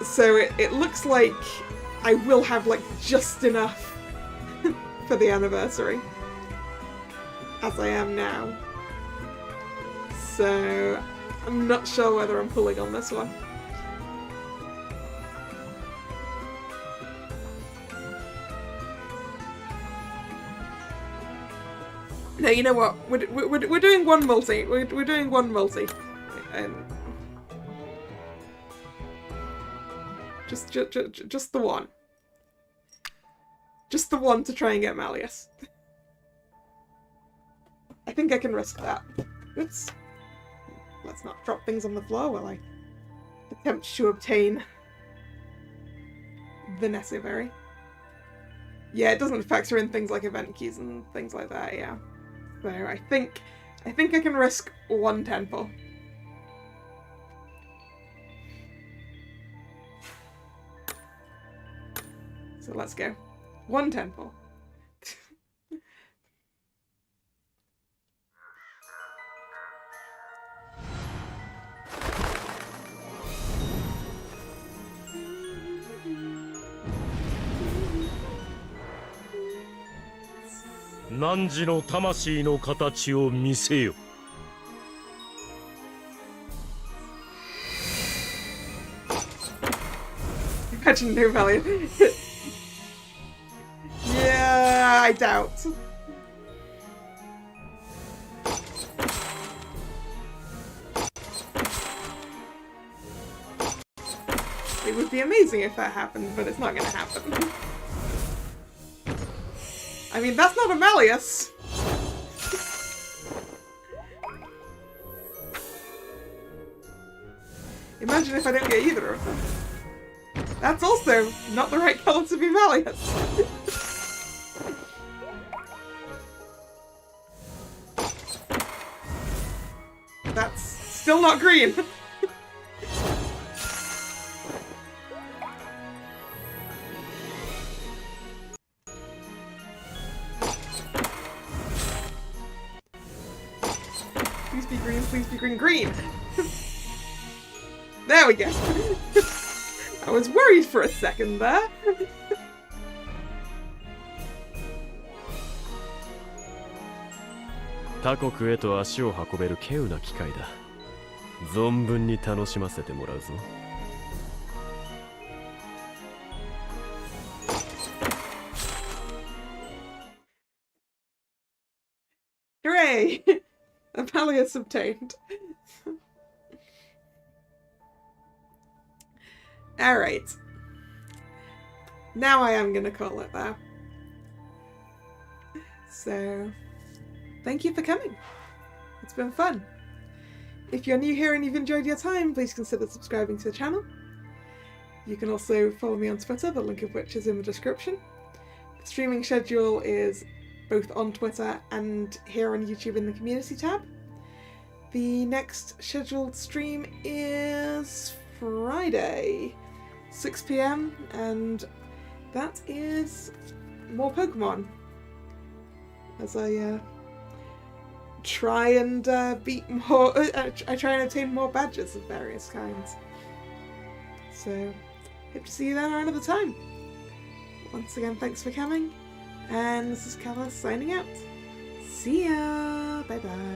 So it looks like I will have like just enough for the anniversary, as I am now. So I'm not sure whether I'm pulling on this one. No, you know what? We're doing one multi. We're doing one multi. Just the one. Just the one to try and get Malleus. I think I can risk that. Oops. Let's not drop things on the floor while I attempt to obtain the necessary. Yeah, it doesn't factor in things like event keys and things like that, yeah. So I think I can risk one temple. So let's go. One temple.汝の魂の形を見せよ。Imagine no value. Yeah, I doubt. It would be amazing if that happened, but it's not gonna happen. I mean, that's not a Malleus! Imagine if I don't get either of them. That's also not the right colour to be Malleus. That's still not green. Please be green, please be green, green! There we go. I was worried for a second there. 他国へと足を運べる稀有な機会だ。存分に楽しませてもらうぞ。Hooray! A Malleus obtained. Alright. Now I am gonna call it there. So, thank you for coming. It's been fun. If you're new here and you've enjoyed your time, please consider subscribing to the channel. You can also follow me on Twitter, the link of which is in the description. The streaming schedule is both on Twitter and here on YouTube in the community tab. The next scheduled stream is Friday, 6 PM, and that is more Pokemon. As I try and beat more, I try and obtain more badges of various kinds. So, hope to see you then or another time. Once again, thanks for coming, and this is Kalla signing out. See ya! Bye bye.